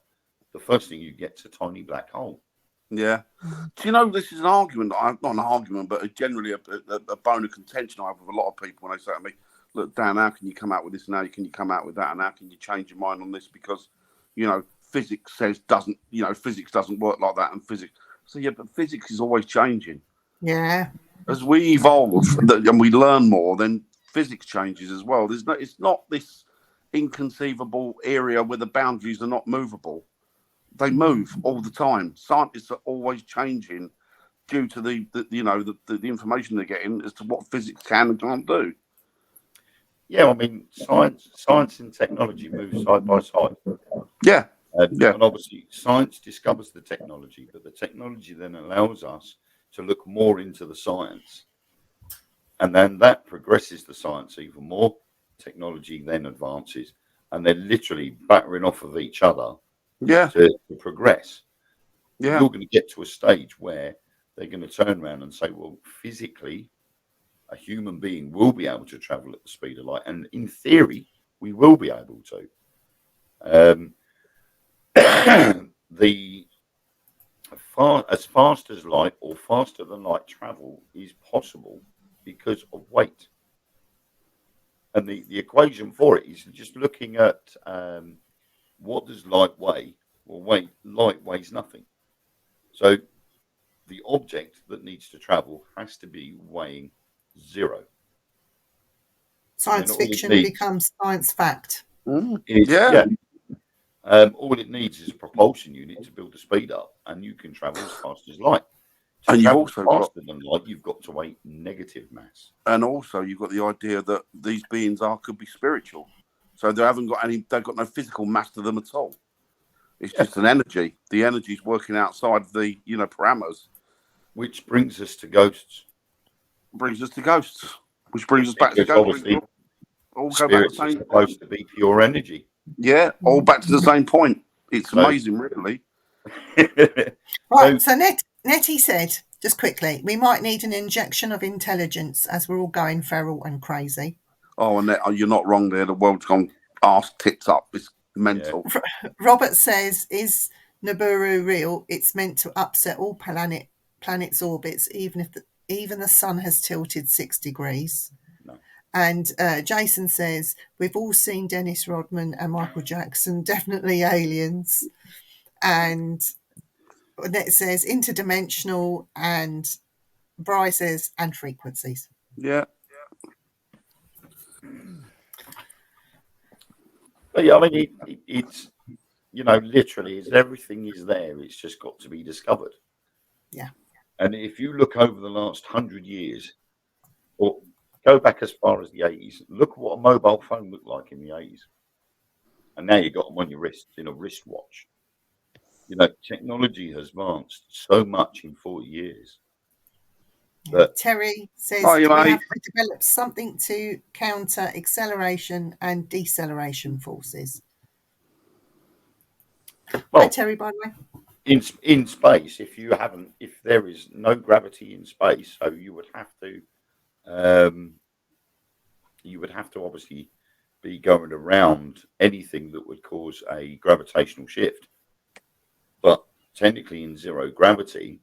the first thing you get is a tiny black hole. Yeah. Do you know, this is an argument, not an argument, but generally a bone of contention I have with a lot of people when they say to me, look, Dan, how can you come out with this and how can you come out with that and how can you change your mind on this because, physics doesn't work like that and physics. So, yeah, but physics is always changing. Yeah. As we evolve and we learn more, then physics changes as well. It's not this inconceivable area where the boundaries are not movable. They move all the time. Scientists are always changing due to the information they're getting as to what physics can and can't do. Yeah, I mean, science and technology move side by side. Yeah. And obviously, science discovers the technology, but the technology then allows us to look more into the science. And then that progresses the science even more. Technology then advances, and they're literally battering off of each other to progress. Yeah. You're going to get to a stage where they're going to turn around and say, well, physically, a human being will be able to travel at the speed of light. And in theory, we will be able to. As fast as light or faster than light travel is possible because of weight. And the equation for it is just looking at what does light weigh? Well, light weighs nothing. So the object that needs to travel has to be weighing zero. Science fiction becomes science fact. All it needs is a propulsion unit to build the speed up, and you can travel as fast as light. And you've also faster than light, you've got to weigh negative mass. And also, you've got the idea that these beings could be spiritual, so they've got no physical mass to them at all. It's just an energy. The energy's working outside the parameters, which brings us to ghosts. Which brings us back to ghosts. All go back to the same supposed to be pure energy. Yeah, all back to the same point. It's amazing, really. Right, so Nettie said, just quickly, we might need an injection of intelligence as we're all going feral and crazy. Oh, and you're not wrong there. The world's gone arse tits up. It's mental. Yeah. Robert says, is Nibiru real? It's meant to upset all planets' orbits, even if the sun has tilted 6 degrees. No. And Jason says, we've all seen Dennis Rodman and Michael Jackson, definitely aliens. And Annette says interdimensional, and Bry says and frequencies. Yeah. But yeah, I mean, it's literally, everything is there. It's just got to be discovered. Yeah. And if you look over the last 100 years, or go back as far as the 80s, look at what a mobile phone looked like in the 80s. And now you've got them on your wrist, in a wristwatch. You know, technology has advanced so much in 40 years. That Terry says Oh, we you have mate. to develop something to counter acceleration and deceleration forces. well, Hi, Terry, by the way. in space, if there is no gravity in space, so you would have to obviously be going around anything that would cause a gravitational shift. But technically, in zero gravity,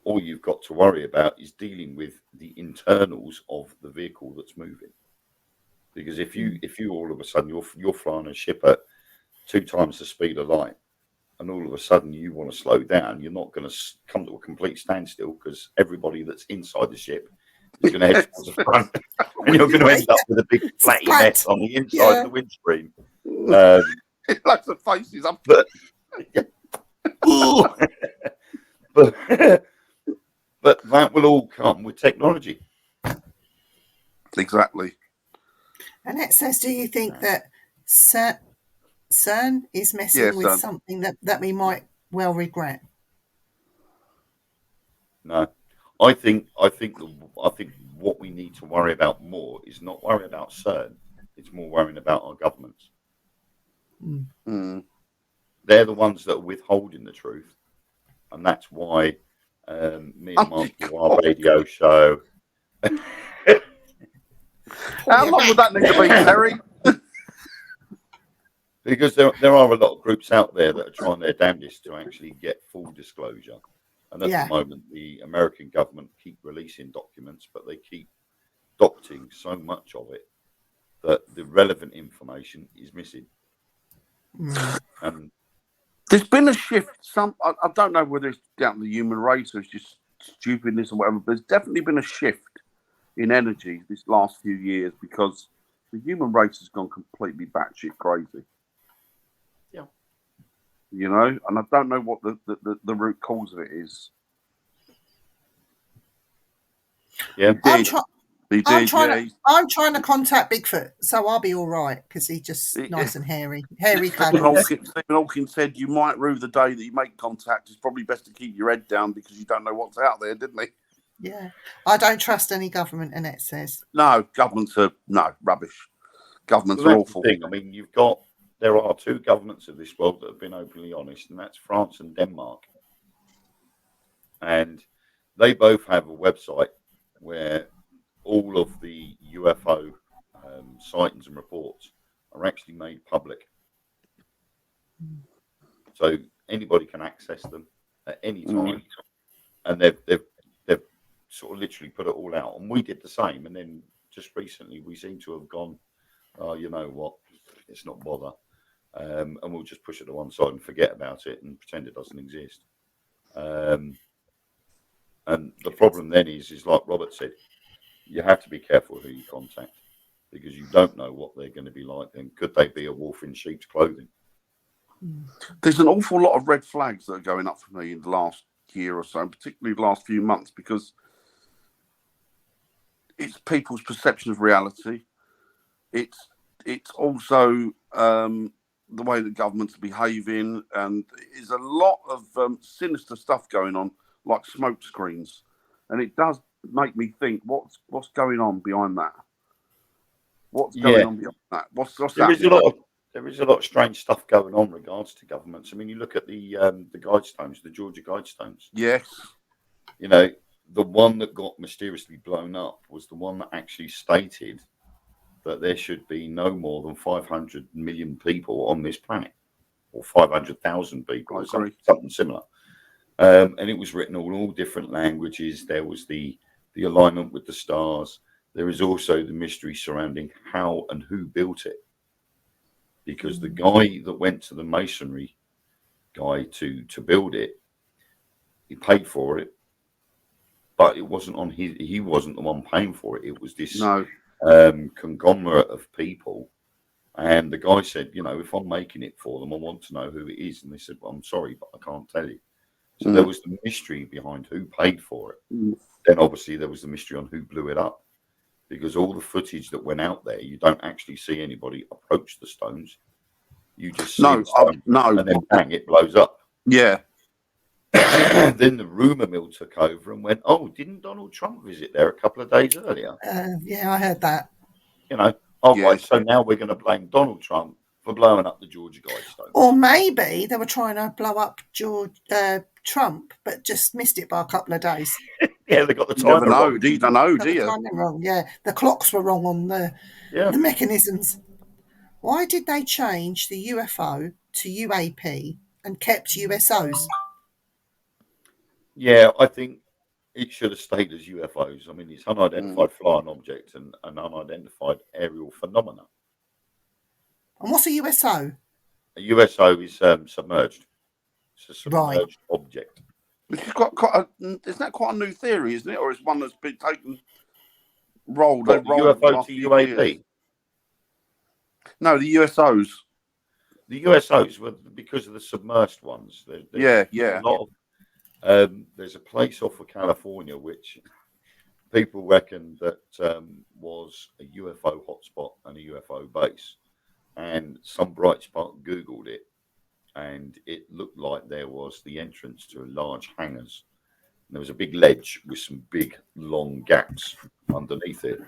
all you've got to worry about is dealing with the internals of the vehicle that's moving. Because if you all of a sudden you're flying a ship at 2 times the speed of light, and all of a sudden you want to slow down, you're not going to come to a complete standstill because everybody that's inside the ship is going to head towards the front, and you're going to end up with a big flatty mess on the inside of the windscreen. Lots of faces up. But that will all come with technology. Exactly. And it says, do you think that CERN is messing with something that we might well regret? No, I think what we need to worry about more is not worry about CERN. It's more worrying about our governments. They're the ones that are withholding the truth, and that's why me and Mark do our radio show. How long would that need to be, Terry? Because there are a lot of groups out there that are trying their damnedest to actually get full disclosure. And at the moment, the American government keep releasing documents, but they keep doctoring so much of it that the relevant information is missing. There's been a shift. I don't know whether it's down to the human race or it's just stupidness or whatever, but there's definitely been a shift in energy this last few years because the human race has gone completely batshit crazy. Yeah. You know, and I don't know what the root cause of it is. Yeah. I'm trying to contact Bigfoot, so I'll be all right because he's just nice and hairy cuddles. Stephen Hawking said you might rue the day that you make contact. It's probably best to keep your head down because you don't know what's out there, didn't he? Yeah, I don't trust any government, Annette says. No, governments are rubbish. Governments are awful. I mean, there are 2 governments of this world that have been openly honest, and that's France and Denmark. And they both have a website where all of the UFO sightings and reports are actually made public. So anybody can access them at any time. And they've sort of literally put it all out. And we did the same. And then just recently we seem to have gone, oh, you know what, it's not bother. And we'll just push it to one side and forget about it and pretend it doesn't exist. And the problem then is like Robert said, you have to be careful who you contact because you don't know what they're going to be like. And could they be a wolf in sheep's clothing? There's an awful lot of red flags that are going up for me in the last year or so, and particularly the last few months, because it's people's perception of reality. It's also the way that governments are behaving, and there's a lot of sinister stuff going on, like smoke screens, and it does make me think, what's going on behind that? What's going on behind that? What's that? There is a lot of strange stuff going on in regards to governments. I mean, you look at the Guidestones, the Georgia Guidestones. Yes. You know, the one that got mysteriously blown up was the one that actually stated that there should be no more than 500 million people on this planet, or 500,000 people, or something similar. And it was written all different languages. There was the alignment with the stars. There is also the mystery surrounding how and who built it. Because the guy that went to the masonry guy to build it, he paid for it, but it wasn't on he wasn't the one paying for it. It was this conglomerate of people. And the guy said, you know, if I'm making it for them, I want to know who it is. And they said, well, I'm sorry, but I can't tell you. So there was the mystery behind who paid for it. Then obviously there was the mystery on who blew it up. Because all the footage that went out there, you don't actually see anybody approach the stones. You just see and then bang, it blows up. Yeah. Then the rumor mill took over and went, oh, didn't Donald Trump visit there a couple of days earlier? Yeah, I heard that. You know, all Yeah. right, so now we're going to blame Donald Trump for blowing up the Georgia Guidestone. Or maybe they were trying to blow up Trump, but just missed it by a couple of days. Yeah, they got the You time never know. wrong. You don't know, do The you? timing wrong. Yeah, the clocks were wrong on the mechanisms. Why did they change the UFO to UAP and kept USOs? Yeah, I think it should have stayed as UFOs. I mean, it's unidentified flying object and an unidentified aerial phenomena. And what's a USO? A USO is submerged. It's a submerged object. Which is isn't that quite a new theory, isn't it? Or it's one that's been rolled UFO to UAP? Years. No, the USOs. The USOs were because of the submerged ones. Yeah. A lot of, there's a place off of California which people reckon that was a UFO hotspot and a UFO base. And some bright spark Googled it, and it looked like there was the entrance to large hangars. There was a big ledge with some big, long gaps underneath it.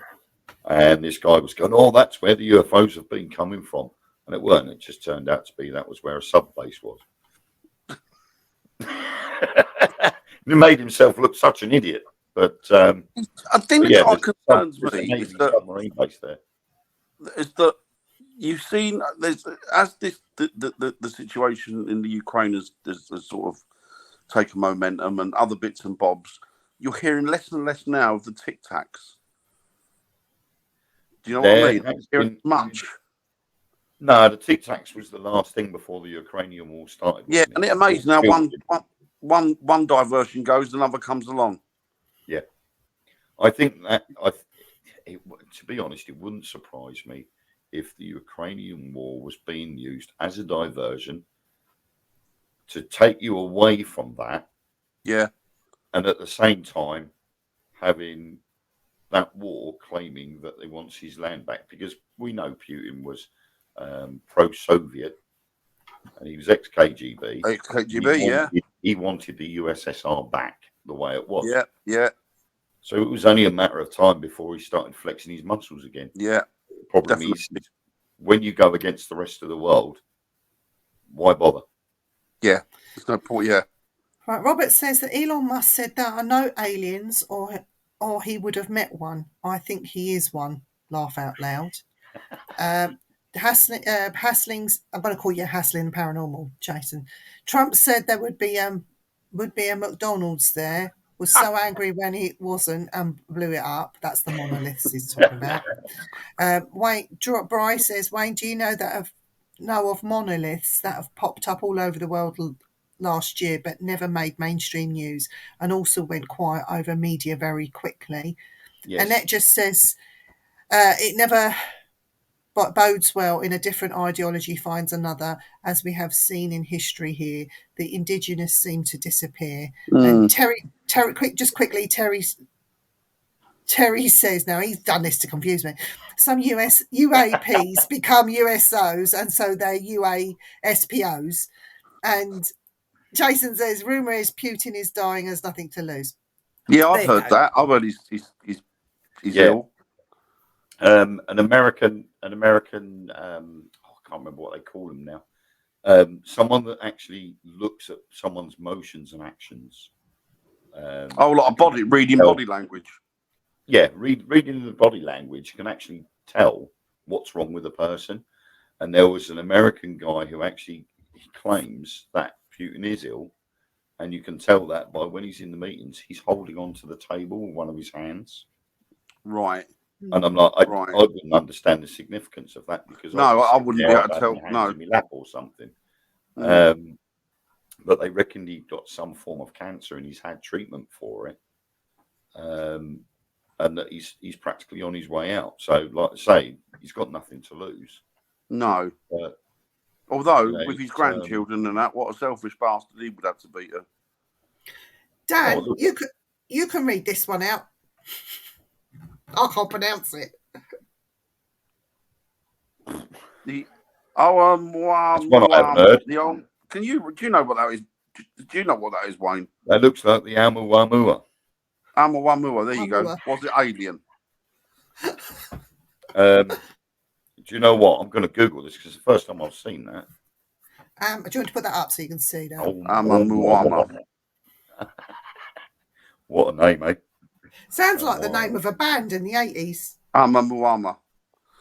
And this guy was going, oh, that's where the UFOs have been coming from. And it weren't. It just turned out to be that was where a sub base was. He made himself look such an idiot. But I think what concerns me is that submarine base there. Is that you've seen the situation in the Ukraine has sort of taken momentum and other bits and bobs. You're hearing less and less now of the Tic Tacs. Do you know what I mean? Hearing much. No, the Tic Tacs was the last thing before the Ukrainian war started. Yeah, and it amazes now. One diversion goes, another comes along. Yeah, I think that to be honest, it wouldn't surprise me if the Ukrainian war was being used as a diversion to take you away from that. Yeah. And at the same time, having that war claiming that they want his land back, because we know Putin was pro-Soviet and he was ex-KGB. Ex-KGB, He wanted the USSR back the way it was. Yeah. So it was only a matter of time before he started flexing his muscles again. Yeah. The problem is, when you go against the rest of the world, why bother? Yeah, there's no point. Yeah. Right. Robert says that Elon Musk said there are no aliens, or he would have met one. I think he is one. Laugh out loud. Hasling's. I'm going to call you Hasling Paranormal, Jason. Trump said there would be a McDonald's there. Was so angry when it wasn't and blew it up. That's the monoliths he's talking about. Wayne Bryce says, Wayne, do you know of monoliths that have popped up all over the world last year but never made mainstream news and also went quiet over media very quickly? Yes. And that just says it never bodes well in a different ideology finds another, as we have seen in history here. The indigenous seem to disappear. And Terry, Terry says, now he's done this to confuse me, some US UAPs become USOs and so they're UASPOs. And Jason says, rumour is Putin is dying, has nothing to lose. Yeah, I've heard that. I've heard he's ill. An American, I can't remember what they call them now. Someone that actually looks at someone's motions and actions. Like reading body language. Yeah, reading the body language can actually tell what's wrong with a person. And there was an American guy who actually claims that Putin is ill, and you can tell that by when he's in the meetings, he's holding onto the table with one of his hands. Right. And I'm like, I wouldn't understand the significance of that because I wouldn't be able to tell. No, in my lap or something. But they reckon he got some form of cancer and he's had treatment for it, and that he's practically on his way out. So, like I say, he's got nothing to lose. No. Although with his grandchildren and that, what a selfish bastard he would have to beat her. Dan, you can read this one out. I can't pronounce it. That's one I haven't heard. Do you know what that is? Do you know what that is, Wayne? That looks like the Oumuamua. Oumuamua, there you go. Oumuamua. Was it alien? Do you know what? I'm going to Google this because it's the first time I've seen that. Do you want to put that up so you can see that? Oumuamua. What a name, eh? Sounds like the name of a band in the 80s. Oumuamua.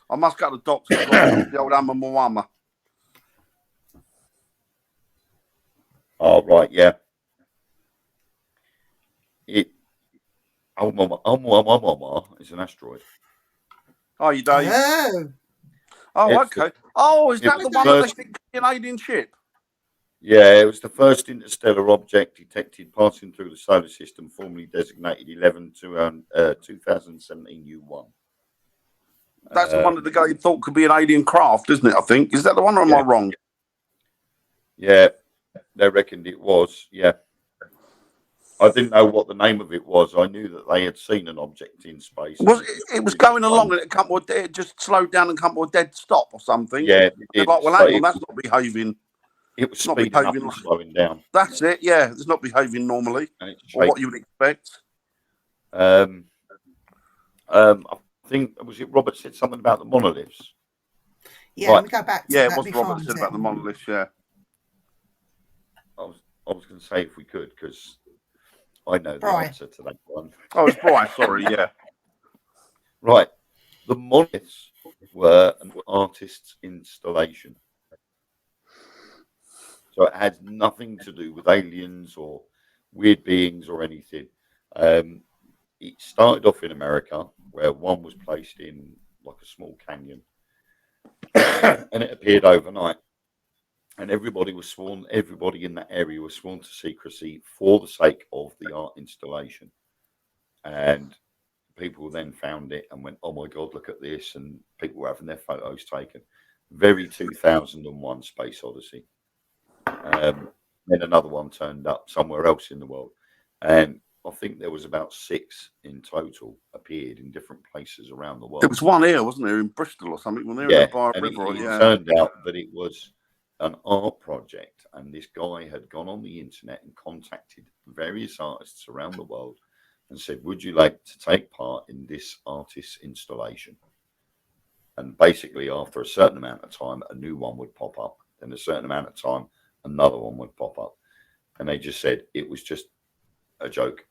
I must go to the doctor. The old Oumuamua. Oh, right, yeah. Oumuamua is an asteroid. Oh, you Dave? Oh, Okay. Is that the one that they think is an alien ship? Yeah, it was the first interstellar object detected passing through the solar system, formerly designated 2017 U1. That's the one that the guy thought could be an alien craft, isn't it? I think. Is that the one, or am I wrong? Yeah, they reckoned it was. Yeah, I didn't know what the name of it was. I knew that they had seen an object in space. It was going along and it just slowed down and come to a dead stop or something. Yeah, they're like, well, hang on, that's not behaving. It was not speeding up and slowing down. That's it. Yeah, it's not behaving normally, or what you would expect. I think was it Robert said something about the monoliths. Yeah, let me go back to that. Yeah, it was Robert that said about the monoliths. Yeah, I was going to say if we could, because I know the answer to that one. Oh, it's Brian. Sorry, yeah. Right, the monoliths were an artist's installation, so it had nothing to do with aliens or weird beings or anything. It started off in America, where one was placed in like a small canyon, and it appeared overnight. And everybody in that area was sworn to secrecy for the sake of the art installation. And people then found it and went, "Oh my God, look at this!" And people were having their photos taken. Very 2001 Space Odyssey. Then another one turned up somewhere else in the world, and I think there was about 6 in total appeared in different places around the world. There was one here, wasn't there, in Bristol or something? When they were by a river, it turned out that it was an art project, and this guy had gone on the internet and contacted various artists around the world and said, "Would you like to take part in this artist's installation?" And basically, after a certain amount of time, a new one would pop up. Then a certain amount of time, another one would pop up. And they just said it was just a joke.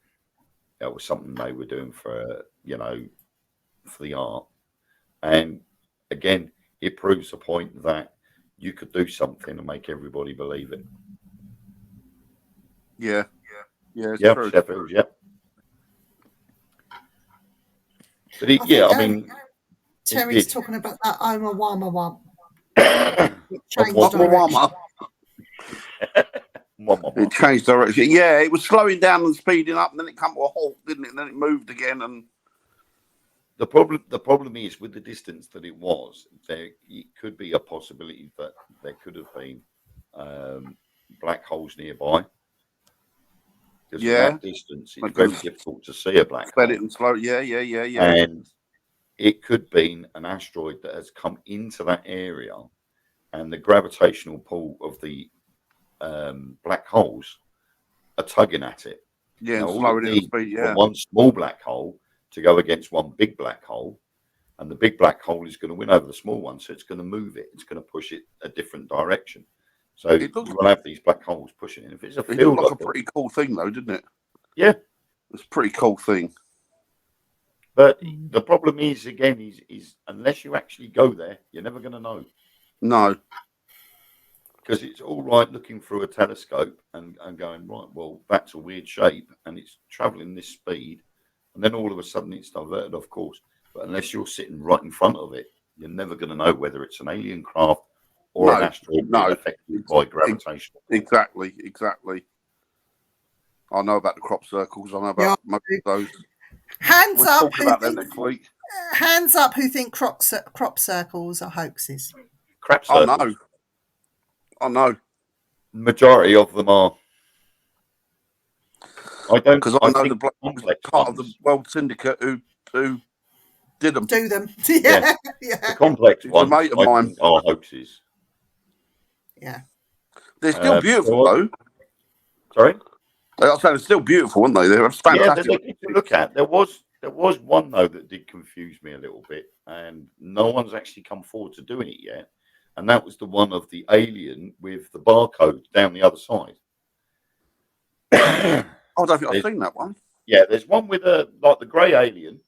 That was something they were doing for the art. And again, it proves the point that you could do something and make everybody believe it. Yeah. It's true. Sheffield, yeah. But I mean, Terry's talking about that Oumuamua one. It changed direction. Yeah, it was slowing down and speeding up, and then it came to a halt, didn't it? And then it moved again. And the problem is with the distance that it was, it could be a possibility that there could have been black holes nearby. Because at that distance, it's very difficult to see a black hole. It and slow. Yeah. And it could be an asteroid that has come into that area, and the gravitational pull of the black holes are tugging at it. Yeah, and slowing it speed. Yeah, one small black hole to go against one big black hole, and the big black hole is going to win over the small one, so it's going to move it. It's going to push it a different direction. So you will have these black holes pushing in. If it's a field, it looked like a pretty cool thing, though, didn't it? Yeah, it's a pretty cool thing. But the problem is, again, is unless you actually go there, you're never going to know. No. Because it's all right looking through a telescope and going, right, well, that's a weird shape and it's traveling this speed. And then all of a sudden it's diverted off course. But unless you're sitting right in front of it, you're never going to know whether it's an alien craft or an asteroid affected by gravitation. Exactly. I know about the crop circles. I know about most of those. Hands up! About them next week. Hands up! Who think crop circles are hoaxes? Crap circles. I know. Majority of them are. I don't, because I know the black part of the World Syndicate who did them. Do them. Yeah. The complex ones a mate of mine are hoaxes. Yeah. They're still beautiful though. Sorry? They are saying still beautiful, weren't they? They were fantastic. Yeah, they're good to look at. There was one though that did confuse me a little bit, and no one's actually come forward to doing it yet. And that was the one of the alien with the barcode down the other side. I don't think I've seen that one. Yeah, there's one with like the grey alien,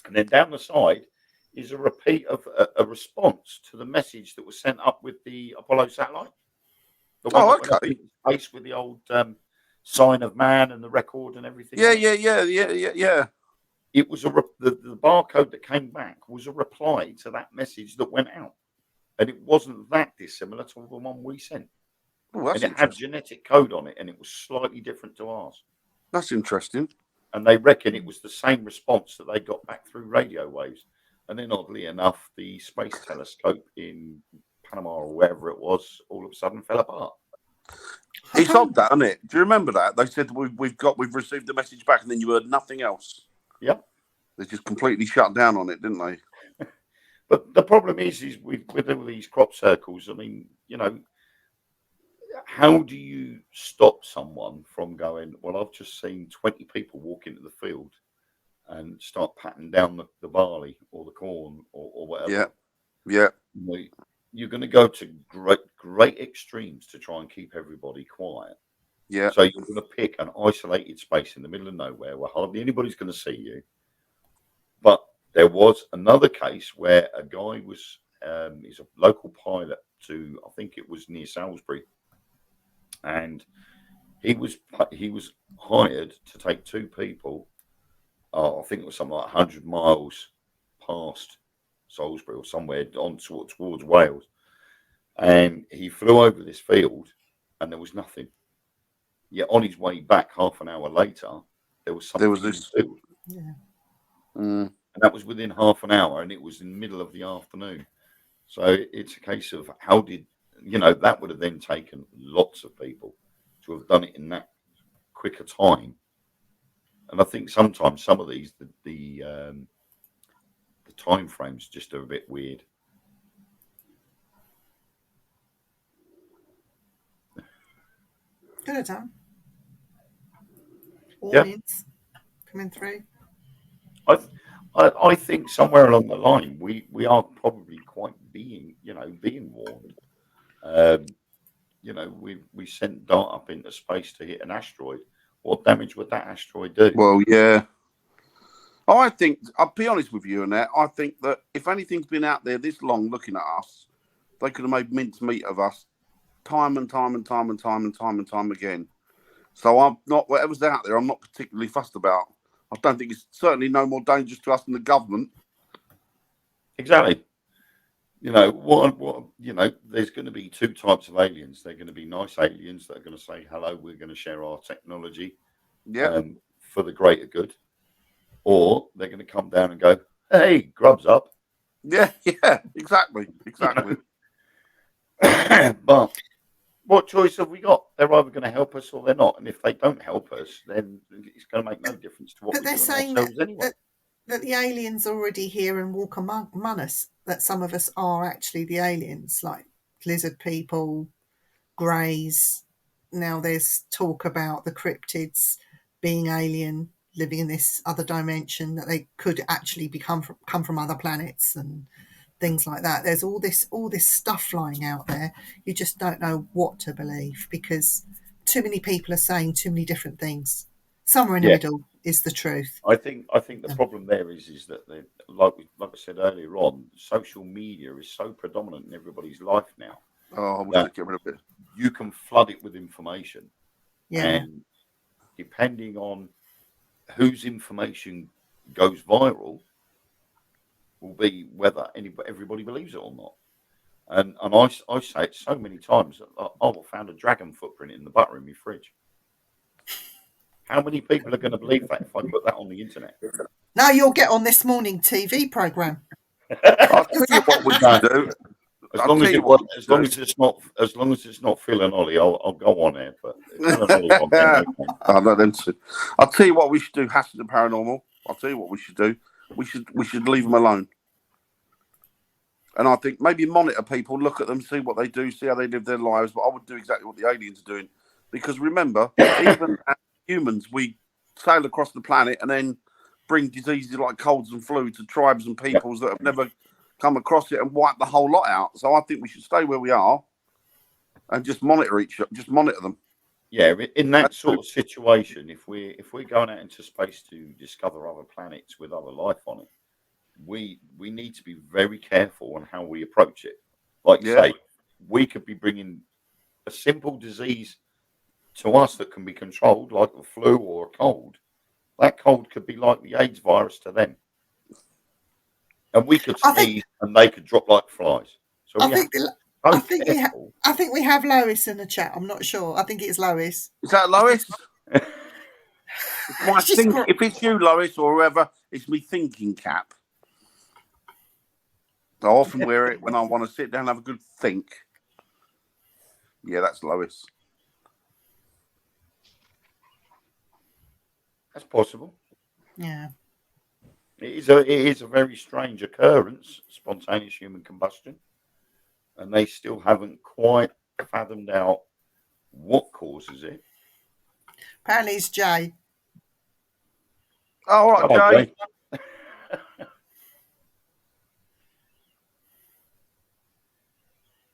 and then down the side is a repeat of a response to the message that was sent up with the Apollo satellite. The one that went up into space with the old sign of man and the record and everything. Yeah. It was the barcode that came back was a reply to that message that went out, and it wasn't that dissimilar to the one we sent. Oh, and it had genetic code on it, and it was slightly different to ours. That's interesting. And they reckon it was the same response that they got back through radio waves. And then, oddly enough, the space telescope in Panama or wherever it was, all of a sudden fell apart. It's odd, that, isn't it? Do you remember that? They said we've received the message back, and then you heard nothing else. Yep. They just completely shut down on it, didn't they? But the problem is with all these crop circles, I mean, you know, how do you stop someone from going, well, I've just seen 20 people walk into the field and start patting down the barley or the corn or whatever? Yeah. You're going to go to great extremes to try and keep everybody quiet. Yeah. So you're going to pick an isolated space in the middle of nowhere where hardly anybody's going to see you. But there was another case where a guy was, he's a local pilot to, I think it was near Salisbury, and he was hired to take two people. I think it was something like 100 miles past Salisbury or somewhere on towards Wales, and he flew over this field, and there was nothing. Yet on his way back, half an hour later, there was something. There was this. Yeah. And that was within half an hour, and it was in the middle of the afternoon. So it's a case of how did, you know, that would have then taken lots of people to have done it in that quicker time. And I think sometimes some of these, the time frames just are a bit weird. Could have done. Warnings coming through. I think somewhere along the line we are probably quite being warned. You know, we sent Dart up into space to hit an asteroid. What damage would that asteroid do? Well, yeah. I think, I'll be honest with you on that, I think that if anything's been out there this long looking at us, they could have made mincemeat of us time and time again. So I'm not, whatever's out there, I'm not particularly fussed about. I don't think it's certainly no more dangerous to us than the government. Exactly. You know, what you know, there's going to be two types of aliens. They're going to be nice aliens that are going to say, hello, we're going to share our technology for the greater good. Or they're going to come down and go, hey, grubs up. Yeah, exactly. But what choice have we got? They're either going to help us or they're not. And if they don't help us, then it's going to make no difference to what we're doing ourselves anyway. That the aliens are already here and walk among us, that some of us are actually the aliens, like lizard people, greys. Now there's talk about the cryptids being alien, living in this other dimension, that they could actually come from other planets and things like that. There's all this stuff flying out there. You just don't know what to believe because too many people are saying too many different things. Somewhere in the middle is the truth. I think the problem there is that like I said earlier on, social media is so predominant in everybody's life now. Oh, I wish I'd get rid of it. You can flood it with information. Yeah. And depending on whose information goes viral will be whether everybody believes it or not. And I say it so many times that I found a dragon footprint in the butter in my fridge. How many people are going to believe that if I put that on the internet? Now you'll get on this morning TV program. I'll tell you what we can do. As long as it's not Phil and Ollie, I'll go on there. But I'll tell you what we should do. Hashtag the Paranormal. I'll tell you what we should do. We should leave them alone. And I think maybe monitor people, look at them, see what they do, see how they live their lives. But I would do exactly what the aliens are doing. Because remember, even as humans, we sail across the planet and then bring diseases like colds and flu to tribes and peoples that have never come across it and wipe the whole lot out. So I think we should stay where we are and just monitor them. Yeah, in that sort of situation, if we're going out into space to discover other planets with other life on it, we need to be very careful on how we approach it. Like you say, we could be bringing a simple disease to us that can be controlled, like a flu or a cold. That cold could be like the AIDS virus to them, and we could sneeze and they could drop like flies. So I think we have Lois in the chat. I'm not sure. I think it's Lois. Is that Lois? If it's you, Lois, or whoever, it's me thinking cap. I often wear it when I want to sit down and have a good think. Yeah, that's Lois. That's possible. Yeah. It is a very strange occurrence, spontaneous human combustion, and they still haven't quite fathomed out what causes it. Apparently it's Jay. Oh, all right, Jay.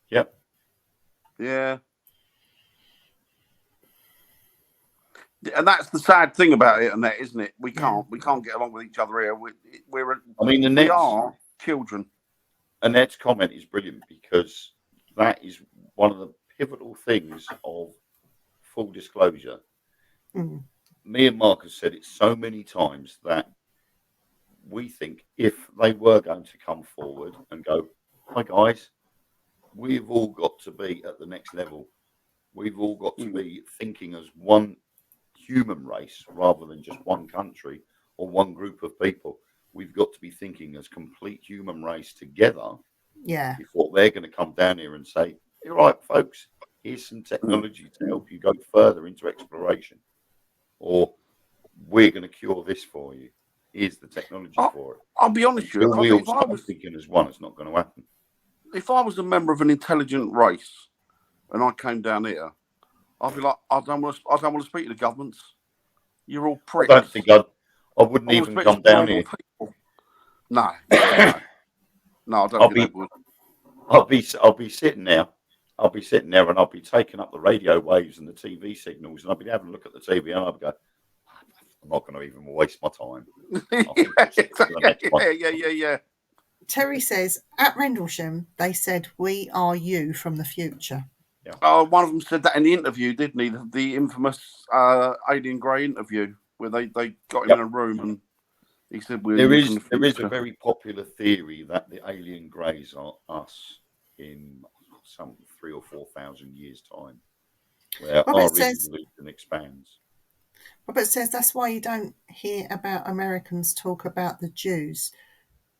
Yep. Yeah. And that's the sad thing about it, Annette, isn't it? We can't get along with each other here. We are children. Annette's comment is brilliant because that is one of the pivotal things of full disclosure. Mm. Me and Mark have said it so many times that we think if they were going to come forward and go, "Hi guys, we've all got to be at the next level. We've all got to be thinking as one human race rather than just one country or one group of people. We've got to be thinking as complete human race together." Yeah. Before they're going to come down here and say, "You're right, folks. Here's some technology to help you go further into exploration," or "We're going to cure this for you. Here's the technology for it." I'll be honest with you. We all start thinking as one, it's not going to happen. If I was a member of an intelligent race and I came down here, I'd be like, I don't want to speak to the governments. You're all pricks. I wouldn't even come down here. No, I don't think they would. I'll be sitting there. I'll be sitting there and I'll be taking up the radio waves and the TV signals, and I'll be having a look at the TV, and I'll go, "I'm not going to even waste my time." Yeah. Terry says, at Rendlesham, they said, "We are you from the future." Yeah. Oh, one of them said that in the interview, didn't he? The infamous Alien Grey interview where they got him in a room and he said, there is a very popular theory that the alien greys are us in some 3,000 or 4,000 years' time, where our evolution expands. Robert says that's why you don't hear about Americans talk about the Jews.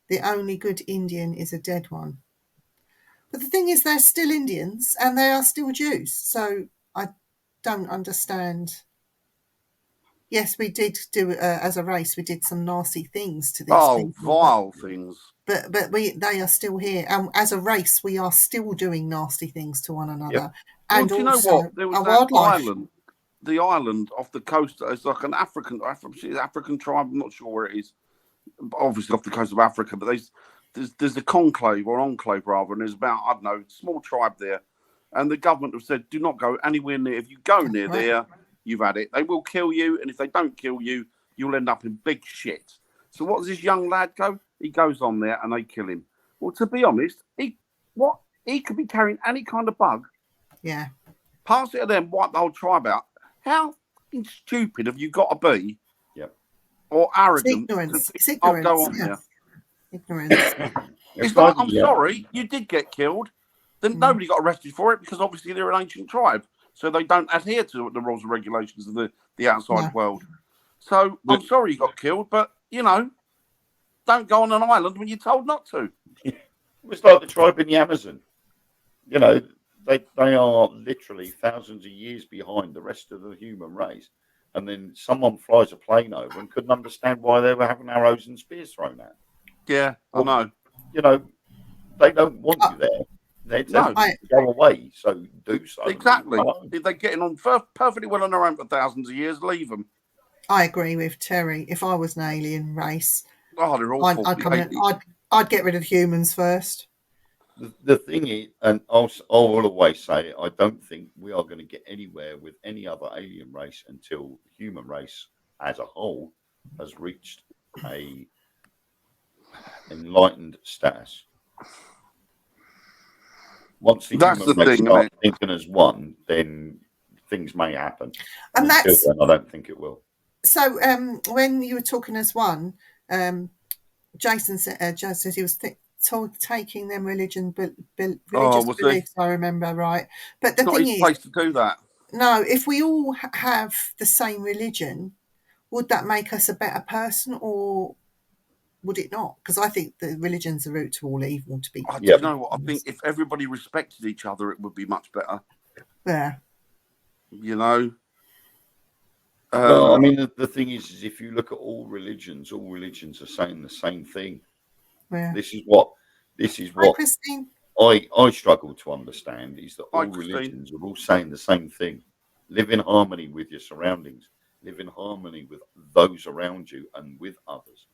The only good Indian is a dead one. But the thing is, they're still Indians and they are still Jews. So I don't understand. Yes, we did do as a race. We did some nasty things to these people. Vile things. But they are still here. As a race, we are still doing nasty things to one another. Yep. And do you know what? There was that island, the island off the coast. It's like an African tribe. I'm not sure where it is. Obviously off the coast of Africa, but there's a conclave or an enclave rather, and there's about, I don't know, small tribe there, and the government have said, do not go anywhere near. If you go near there, you've had it. They will kill you, and if they don't kill you, you'll end up in big shit. So what does this young lad go? He goes on there, and they kill him. Well, to be honest, he could be carrying any kind of bug. Yeah. Pass it to them, wipe the whole tribe out. How stupid have you got to be? Yep. Or arrogant? It's ignorance. I'll go on there. Ignorance. It's like, I'm sorry, you did get killed. Then nobody got arrested for it because obviously they're an ancient tribe. So they don't adhere to the rules and regulations of the outside world. So I'm sorry you got killed, but, don't go on an island when you're told not to. It's like the tribe in the Amazon. They are literally thousands of years behind the rest of the human race. And then someone flies a plane over and couldn't understand why they were having arrows and spears thrown at. Yeah, I know. They don't want you there. They're telling you to go away, so do so. Exactly. If they're getting on perfectly well on their own for thousands of years, leave them. I agree with Terry. If I was an alien race, they're awful. I'd come in. I'd get rid of humans first. The thing is, and I'll always say, I don't think we are going to get anywhere with any other alien race until the human race as a whole has reached a enlightened status. Once the human race starts thinking as one, then things may happen. And until then, I don't think it will. So when you were talking as one, Jason says he was taking them religious beliefs. I remember right, but the thing is, place to do that. No, if we all have the same religion, would that make us a better person, or would it not? Because I think the religion's the root to all evil. To be, you know what? I think if everybody respected each other, it would be much better. Yeah. You know. Well, I mean, the thing is if you look at all religions are saying the same thing. Yeah. This is what Hi, Christine. I struggle to understand is that all religions are all saying the same thing. Live in harmony with your surroundings. Live in harmony with those around you and with others.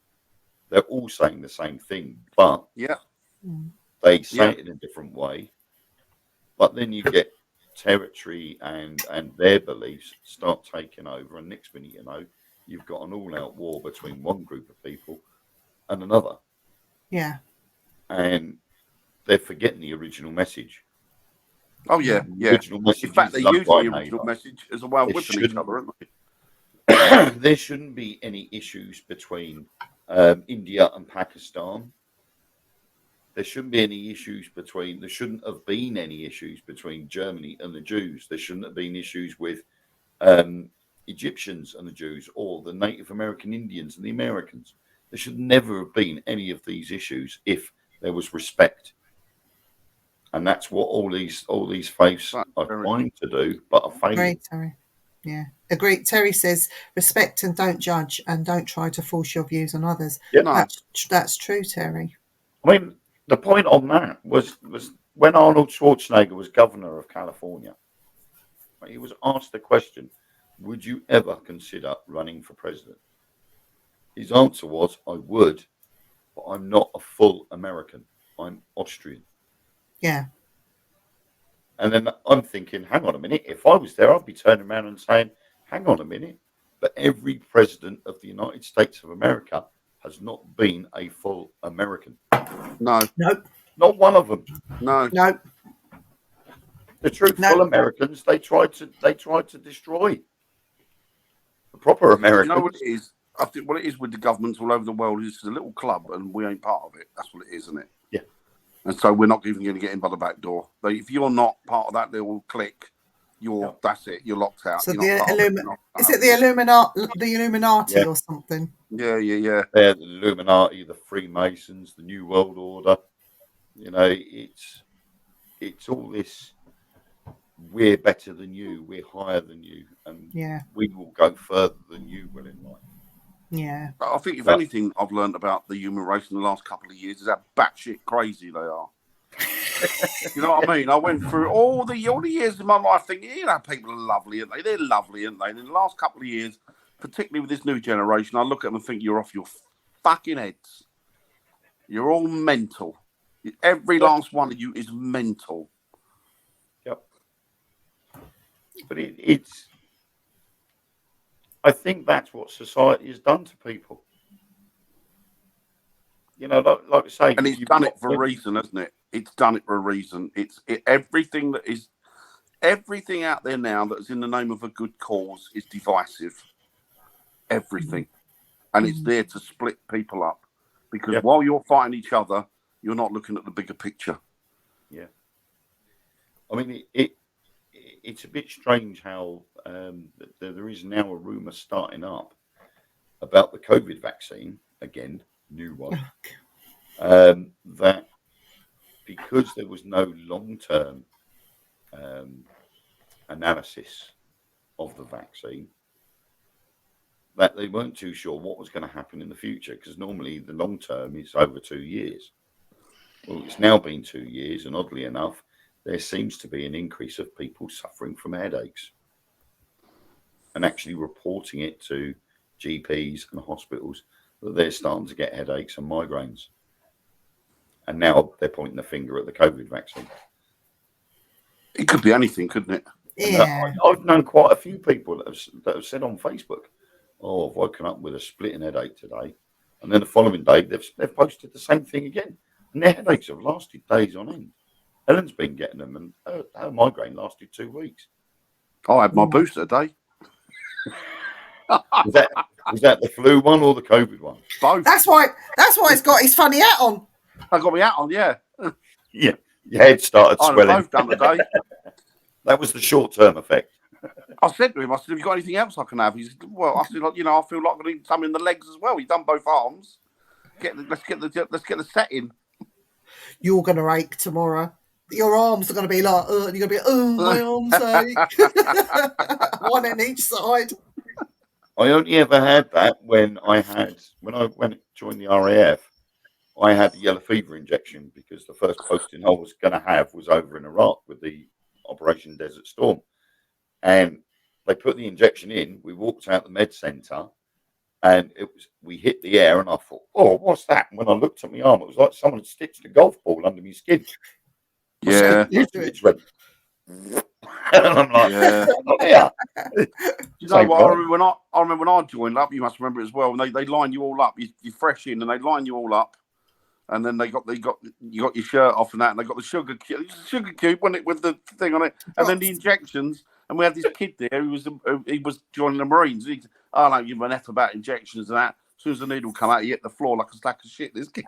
They're all saying the same thing, but they say it in a different way. But then you get territory and their beliefs start taking over, and next minute you know you've got an all-out war between one group of people and another. Yeah. And they're forgetting the original message. Oh yeah, yeah. Original message. In fact, they're using the original message as a way of whipping each other, aren't they? There shouldn't be any issues between India and Pakistan. There shouldn't be any issues between. There shouldn't have been any issues between Germany and the Jews. There shouldn't have been issues with Egyptians and the Jews, or the Native American Indians and the Americans. There should never have been any of these issues if there was respect. And that's what all these faiths are trying to do, but are failing. Great, Terry. Yeah, agreed. Terry says respect and don't judge, and don't try to force your views on others. Yeah, that's true, Terry. I mean, the point on that was when Arnold Schwarzenegger was governor of California. He was asked the question, "Would you ever consider running for president?" His answer was, "I would, but I'm not a full American. I'm Austrian." Yeah. And then I'm thinking, hang on a minute. If I was there, I'd be turning around and saying, hang on a minute. But every president of the United States of America has not been a full American. No. Nope. Not one of them. No. Nope. The true full Americans, they tried to destroy. The proper Americans. You know what it is? I think what it is with the governments all over the world is it's a little club and we ain't part of it. That's what it is, isn't it? Yeah. And so we're not even going to get in by the back door. But if you're not part of that little clique, that's it. You're locked out. So is it the Illuminati or something? Yeah. They're the Illuminati, the Freemasons, the New World Order. You know, it's all this. We're better than you. We're higher than you, and we will go further than you will in life. Yeah. I think if anything I've learned about the human race in the last couple of years is how batshit crazy they are. You know what I mean? I went through all the years of my life thinking, you know, people are lovely, aren't they? They're lovely, aren't they? And in the last couple of years, particularly with this new generation, I look at them and think you're off your fucking heads. You're all mental. Every last one of you is mental. Yep. But it's... I think that's what society has done to people. You know, like I say, and it's done it for a reason, hasn't it? It's done it for a reason. Everything out there now that is in the name of a good cause is divisive. Everything, and it's there to split people up. Because while you're fighting each other, you're not looking at the bigger picture. Yeah. I mean, it's a bit strange how there is now a rumour starting up about the COVID vaccine, again, new one, that because there was no long-term analysis of the vaccine, that they weren't too sure what was going to happen in the future, because normally the long-term is over 2 years. Well, it's now been 2 years, and oddly enough, there seems to be an increase of people suffering from headaches and actually reporting it to GPs and hospitals that they're starting to get headaches and migraines. And now they're pointing the finger at the COVID vaccine. It could be anything, couldn't it? Yeah. I've known quite a few people that have said on Facebook, "Oh, I've woken up with a splitting headache today," and then the following day they've posted the same thing again, and their headaches have lasted days on end. Helen's been getting them, and her migraine lasted 2 weeks. I had my booster today. Was that the flu one or the COVID one? Both. That's why he's got his funny hat on. I got my hat on, yeah. Yeah, your head started I had swelling. both done today. That was the short-term effect. I said to him, I said, "Have you got anything else I can have?" He said, "Well," I said, "I feel like I need some in the legs as well." He's done both arms. Let's get the setting. You're going to ache tomorrow. Your arms are going to be like, and you're going to be, my arms ache. One in each side. I only ever had that when I went to join the RAF. I had the yellow fever injection because the first posting I was going to have was over in Iraq with the Operation Desert Storm. And they put the injection in. We walked out the med centre, and we hit the air, and I thought, "Oh, what's that?" And when I looked at my arm, it was like someone had stitched a golf ball under my skin. Yeah, It's red. And I'm like, yeah. You know what? I remember when I joined up. You must remember it as well. And they line you all up. You're fresh in, and they line you all up. And then you got your shirt off and that, and they got the sugar cube, wasn't it, with the thing on it, and then the injections. And we had this kid there who was joining the Marines. He said, "I don't give an F about injections and that." As soon as the needle come out, he hit the floor like a stack of shit. This kid.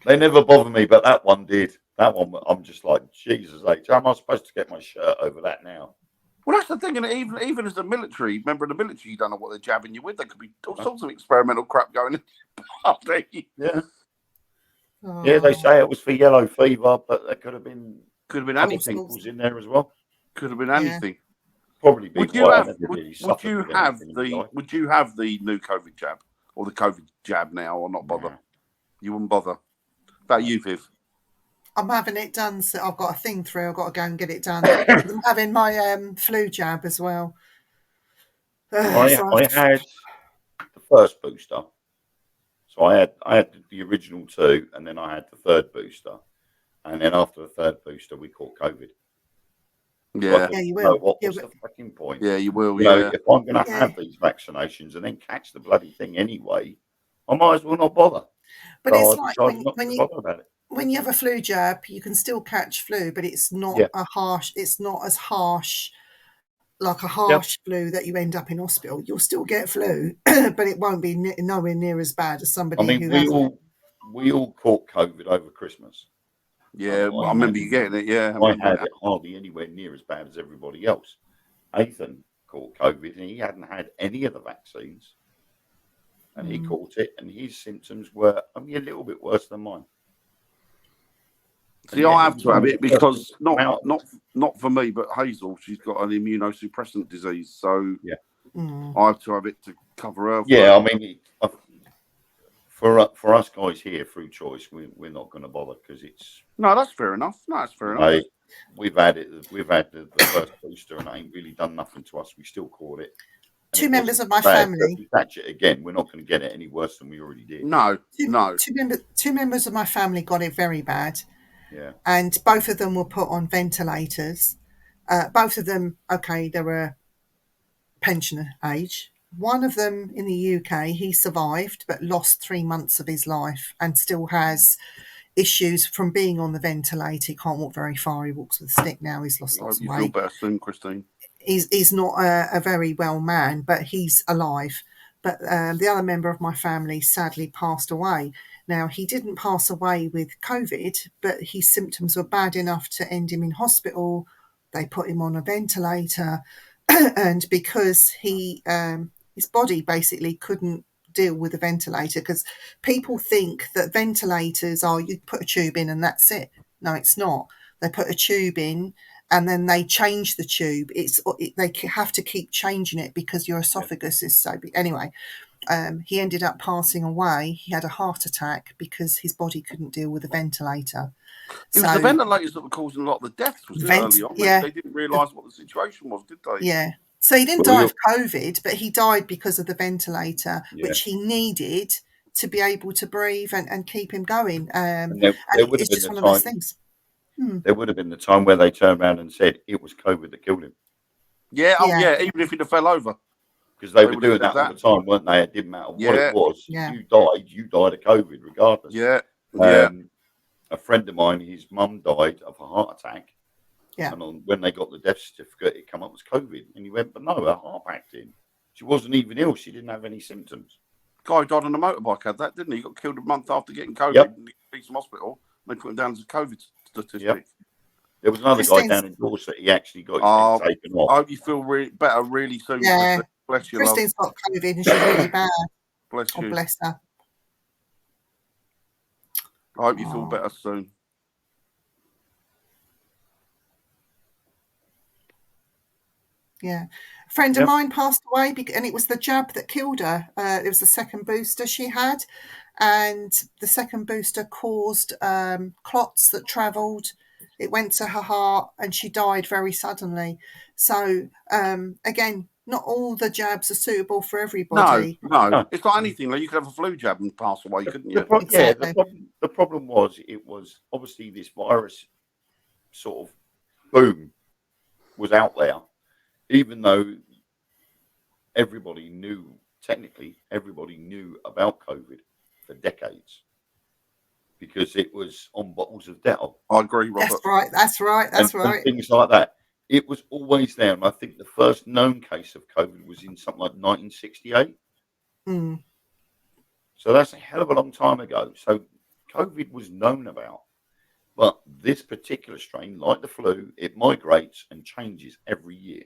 They never bother me, but that one did. That one, I'm just like, Jesus H. How am I supposed to get my shirt over that now? Well, that's the thing, and even as a military member of the military, you don't know what they're jabbing you with. There could be all sorts of experimental crap going on. Yeah. Oh. Yeah, they say it was for yellow fever, but there could have been anything in there as well. Could have been anything. Yeah. Probably be. Would you have the new COVID jab or the COVID jab now, or not bother? Nah. You wouldn't bother. About you, Viv? I'm having it done, so I've got a thing through. I've got to go and get it done. I'm having my flu jab as well. I had the first booster, so I had the original 2, and then I had the third booster, and then after the third booster, we caught COVID. Yeah, so you will. What's the fucking point? Yeah, you will. You know, if I'm going to have these vaccinations and then catch the bloody thing anyway, I might as well not bother. But so it's like when you have a flu jab, you can still catch flu, but it's not it's not as harsh, like a harsh flu that you end up in hospital. You'll still get flu, but it won't be nowhere near as bad as somebody who we all caught COVID over Christmas. Yeah, I remember you getting it, yeah. I had it hardly anywhere near as bad as everybody else. Ethan caught COVID, and he hadn't had any of the vaccines. And he caught it, and his symptoms were only a little bit worse than mine. See, I have to have it because not for me, but Hazel, she's got an immunosuppressant disease, so I have to have it to cover her. Yeah, I mean, for us guys here through choice, we're not going to bother because it's that's fair enough. Enough. We've had the first booster, and it ain't really done nothing to us. We still caught it. Two members of my family. If we catch it again, we're not going to get it any worse than we already did. No. Two members of my family got it very bad. Yeah. And both of them were put on ventilators. Both of them, they were pensioner age. One of them in the UK, he survived but lost 3 months of his life and still has issues from being on the ventilator. He can't walk very far. He walks with a stick now. He's lost lots of weight. You feel better soon, Christine. He's not a very well man, but he's alive. But the other member of my family sadly passed away. Now, he didn't pass away with COVID, but his symptoms were bad enough to end him in hospital. They put him on a ventilator. And because his body basically couldn't deal with the ventilator, because people think that ventilators are you put a tube in and that's it. No, it's not. They put a tube in and then they change the tube. They have to keep changing it because your esophagus is so big. Anyway, he ended up passing away. He had a heart attack because his body couldn't deal with the ventilator. It was the ventilators that were causing a lot of the deaths, wasn't it, early on? Yeah. They didn't realise what the situation was, did they? Yeah. So he didn't die of COVID, but he died because of the ventilator, which he needed to be able to breathe and keep him going. And there would it's have been just the one time, of those things. There would have been the time where they turned around and said it was COVID that killed him. Yeah, even if he'd have fell over. Because they were doing that all the time, weren't they? It didn't matter what it was. Yeah. You died of COVID regardless. Yeah. A friend of mine, his mum died of a heart attack. Yeah. And when they got the death certificate, it came up as COVID. And he went, but no, her heart packed in. She wasn't even ill. She didn't have any symptoms. Guy died on a motorbike had that, didn't he? He got killed a month after getting COVID in the hospital. They put him down as a COVID statistic. Yep. There was another guy down in Dorset. He actually got his head taken off. I hope you feel better really soon. Yeah. Bless you, Christine's got COVID and she's really bad. Bless you. Bless her. I hope you feel better soon. Yeah. A friend of mine passed away and it was the jab that killed her. It was the second booster she had. And the second booster caused clots that travelled. It went to her heart and she died very suddenly. So, again, not all the jabs are suitable for everybody. No. It's like anything. Like you could have a flu jab and pass away, couldn't you? The problem was it was obviously this virus sort of boom was out there, even though technically everybody knew about COVID for decades. Because it was on bottles of Dettol. I agree, Robert. That's right. And things like that. It was always there. And I think the first known case of COVID was in something like 1968. So that's a hell of a long time ago. So COVID was known about. But this particular strain, like the flu, it migrates and changes every year.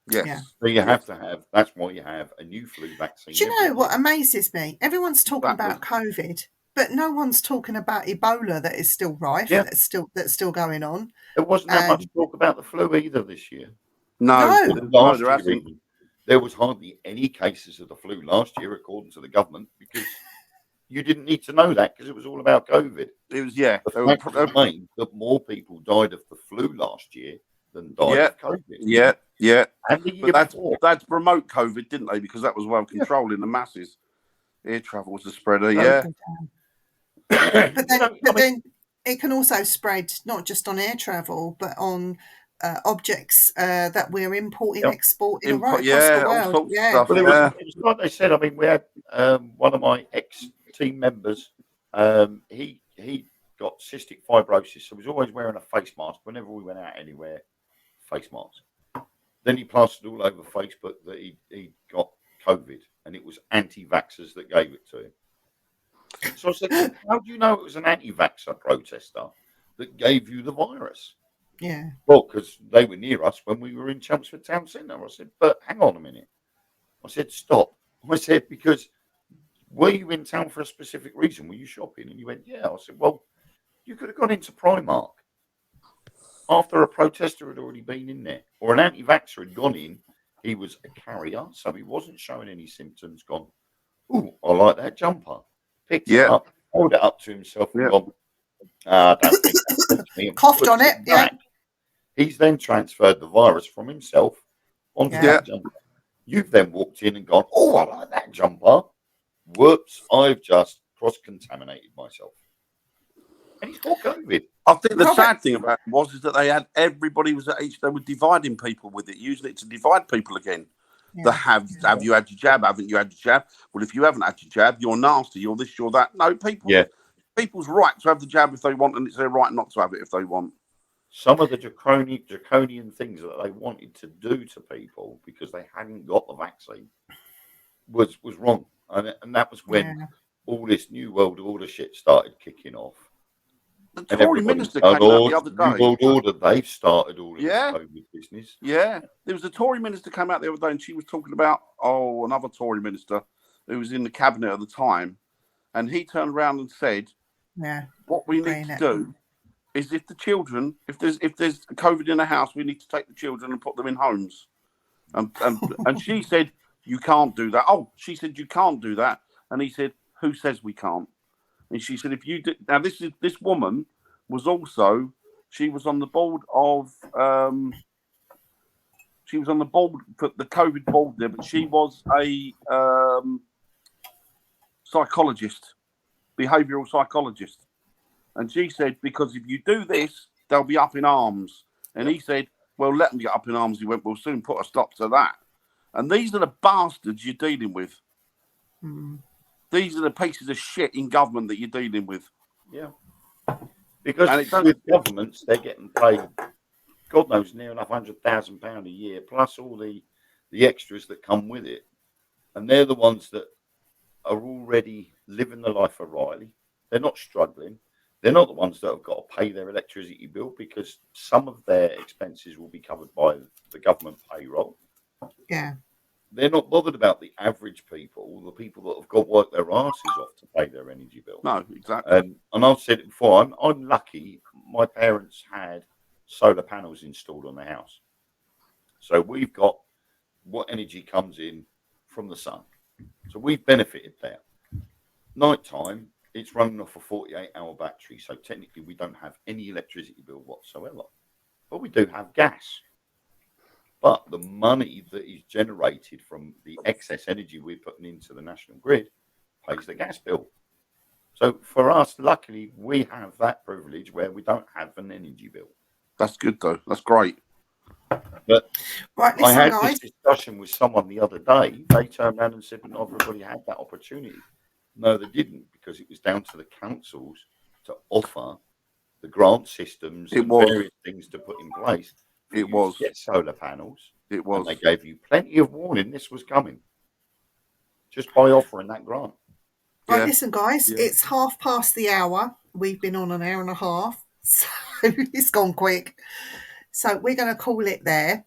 Yes. Yeah. So you have to have, that's why you have a new flu vaccine. Do you know what amazes me? Everyone's talking about COVID. But no one's talking about Ebola that is still rife, that's still going on. There wasn't that much talk about the flu either this year. No, there was hardly any cases of the flu last year, according to the government, because you didn't need to know that because it was all about COVID. It was, The fact remains that more people died of the flu last year than died of COVID. Yeah. And the year before. That's remote COVID, didn't they? Because that was well controlling the masses. Air travel was the spreader, But then it can also spread not just on air travel, but on objects that we're importing, exporting right across the world. Stuff, it was like they said. I mean, we had one of my ex-team members. He got cystic fibrosis, so he was always wearing a face mask whenever we went out anywhere. Face mask. Then he plastered all over Facebook that he got COVID, and it was anti-vaxxers that gave it to him. So I said, how do you know it was an anti-vaxxer protester that gave you the virus? Yeah. Well, because they were near us when we were in Chelmsford Town Centre. I said, but hang on a minute. I said, stop. I said, because were you in town for a specific reason? Were you shopping? And he went, yeah. I said, well, you could have gone into Primark after a protester had already been in there, or an anti-vaxxer had gone in. He was a carrier, so he wasn't showing any symptoms. Gone, ooh, I like that jumper. Picked it up, held it up to himself, and gone, I don't think that's me. Coughed on it, He's then transferred the virus from himself onto that jumper. You've then walked in and gone, oh, I like that jumper. Whoops, I've just cross-contaminated myself. And he's got COVID. I think the sad thing about it was that they had everybody was at each. They were dividing people with it, using it to divide people again. Have you had your jab? Haven't you had your jab? Well, if you haven't had your jab, you're nasty. You're this. You're that. No, people's right to have the jab if they want, and it's their right not to have it if they want. Some of the draconian things that they wanted to do to people because they hadn't got the vaccine was wrong, and that was when all this New World Order shit started kicking off. The Tory minister came out the other day. New World Order, they've started all of this COVID business. Yeah, there was a Tory minister came out the other day, and she was talking about another Tory minister who was in the cabinet at the time, and he turned around and said, "What we need to do is if there's COVID in a house, we need to take the children and put them in homes." And she said, you can't do that. Oh, she said, you can't do that. And he said, who says we can't? And she said, if you do, now this woman was also, she was on the board of, she was on the board for the COVID board there, but she was a psychologist, behavioural psychologist. And she said, because if you do this, they'll be up in arms. And he said, well, let them get up in arms. He went, we'll soon put a stop to that. And these are the bastards you're dealing with. Mm. These are the pieces of shit in government that you're dealing with. Yeah. Because with governments, they're getting paid, God knows, near enough £100,000 a year, plus all the extras that come with it. And they're the ones that are already living the life of Riley. They're not struggling. They're not the ones that have got to pay their electricity bill, because some of their expenses will be covered by the government payroll. Yeah. They're not bothered about the average people, the people that have got to work their asses off to pay their energy bill. No, exactly. And I've said it before, I'm lucky. My parents had solar panels installed on the house. So we've got what energy comes in from the sun. So we've benefited there. Nighttime, it's running off a 48-hour battery. So technically, we don't have any electricity bill whatsoever. But we do have gas. But the money that is generated from the excess energy we're putting into the national grid pays the gas bill. So for us, luckily, we have that privilege where we don't have an energy bill. That's good, though. That's great. But right, listen, I had guys. this discussion with someone the other day. They turned around and said, not everybody had that opportunity. No, they didn't, because it was down to the councils to offer the grant systems and various things to put in place. It was. To get solar panels. It was. And they gave you plenty of warning this was coming, just by offering that grant. Right, listen, guys, it's 1:30 the hour. We've been on an hour and a half, so it's gone quick. So we're going to call it there.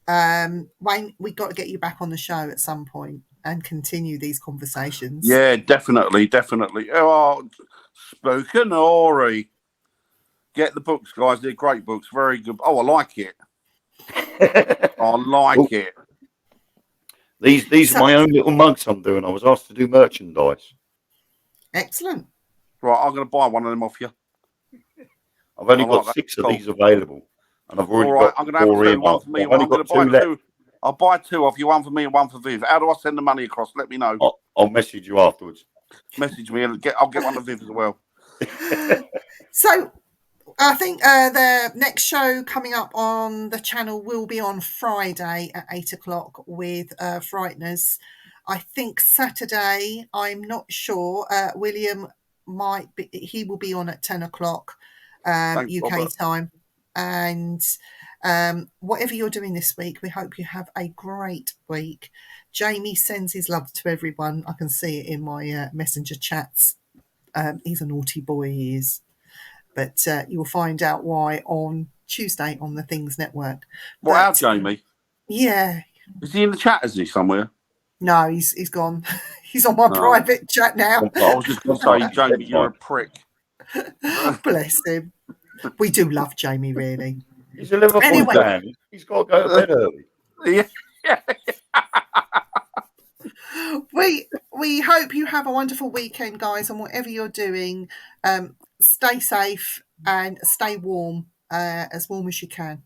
Wayne, we've got to get you back on the show at some point and continue these conversations. Yeah, definitely. Oh, spoken Ori. Get the books, guys. They're great books. Very good. Oh, I like it. It. These are my own little mugs I'm doing. I was asked to do merchandise. Excellent. Right, I'm going to buy one of them off you. I've only got 6 of these available. And I've already got I'm going to have 2, one for me. I'm going to buy 2. I'll buy 2 off you, 1 for me and 1 for Viv. How do I send the money across? Let me know. I'll message you afterwards. Message me and I'll get one of Viv as well. So I think the next show coming up on the channel will be on Friday at 8:00 with Frighteners. I think Saturday, I'm not sure. William he will be on at 10:00 UK time. And whatever you're doing this week, we hope you have a great week. Jamie sends his love to everyone. I can see it in my messenger chats. He's a naughty boy, he is. But you'll find out why on Tuesday on the Things Network. What, our Jamie? Yeah. Is he in the chat, is he, somewhere? No, he's gone. He's on my private chat now. I was just going to say, Jamie, you're a prick. Bless him. We do love Jamie, really. He's a Liverpool fan. He's got to go to bed early. Yeah. We hope you have a wonderful weekend, guys, and whatever you're doing, stay safe and stay warm, as warm as you can.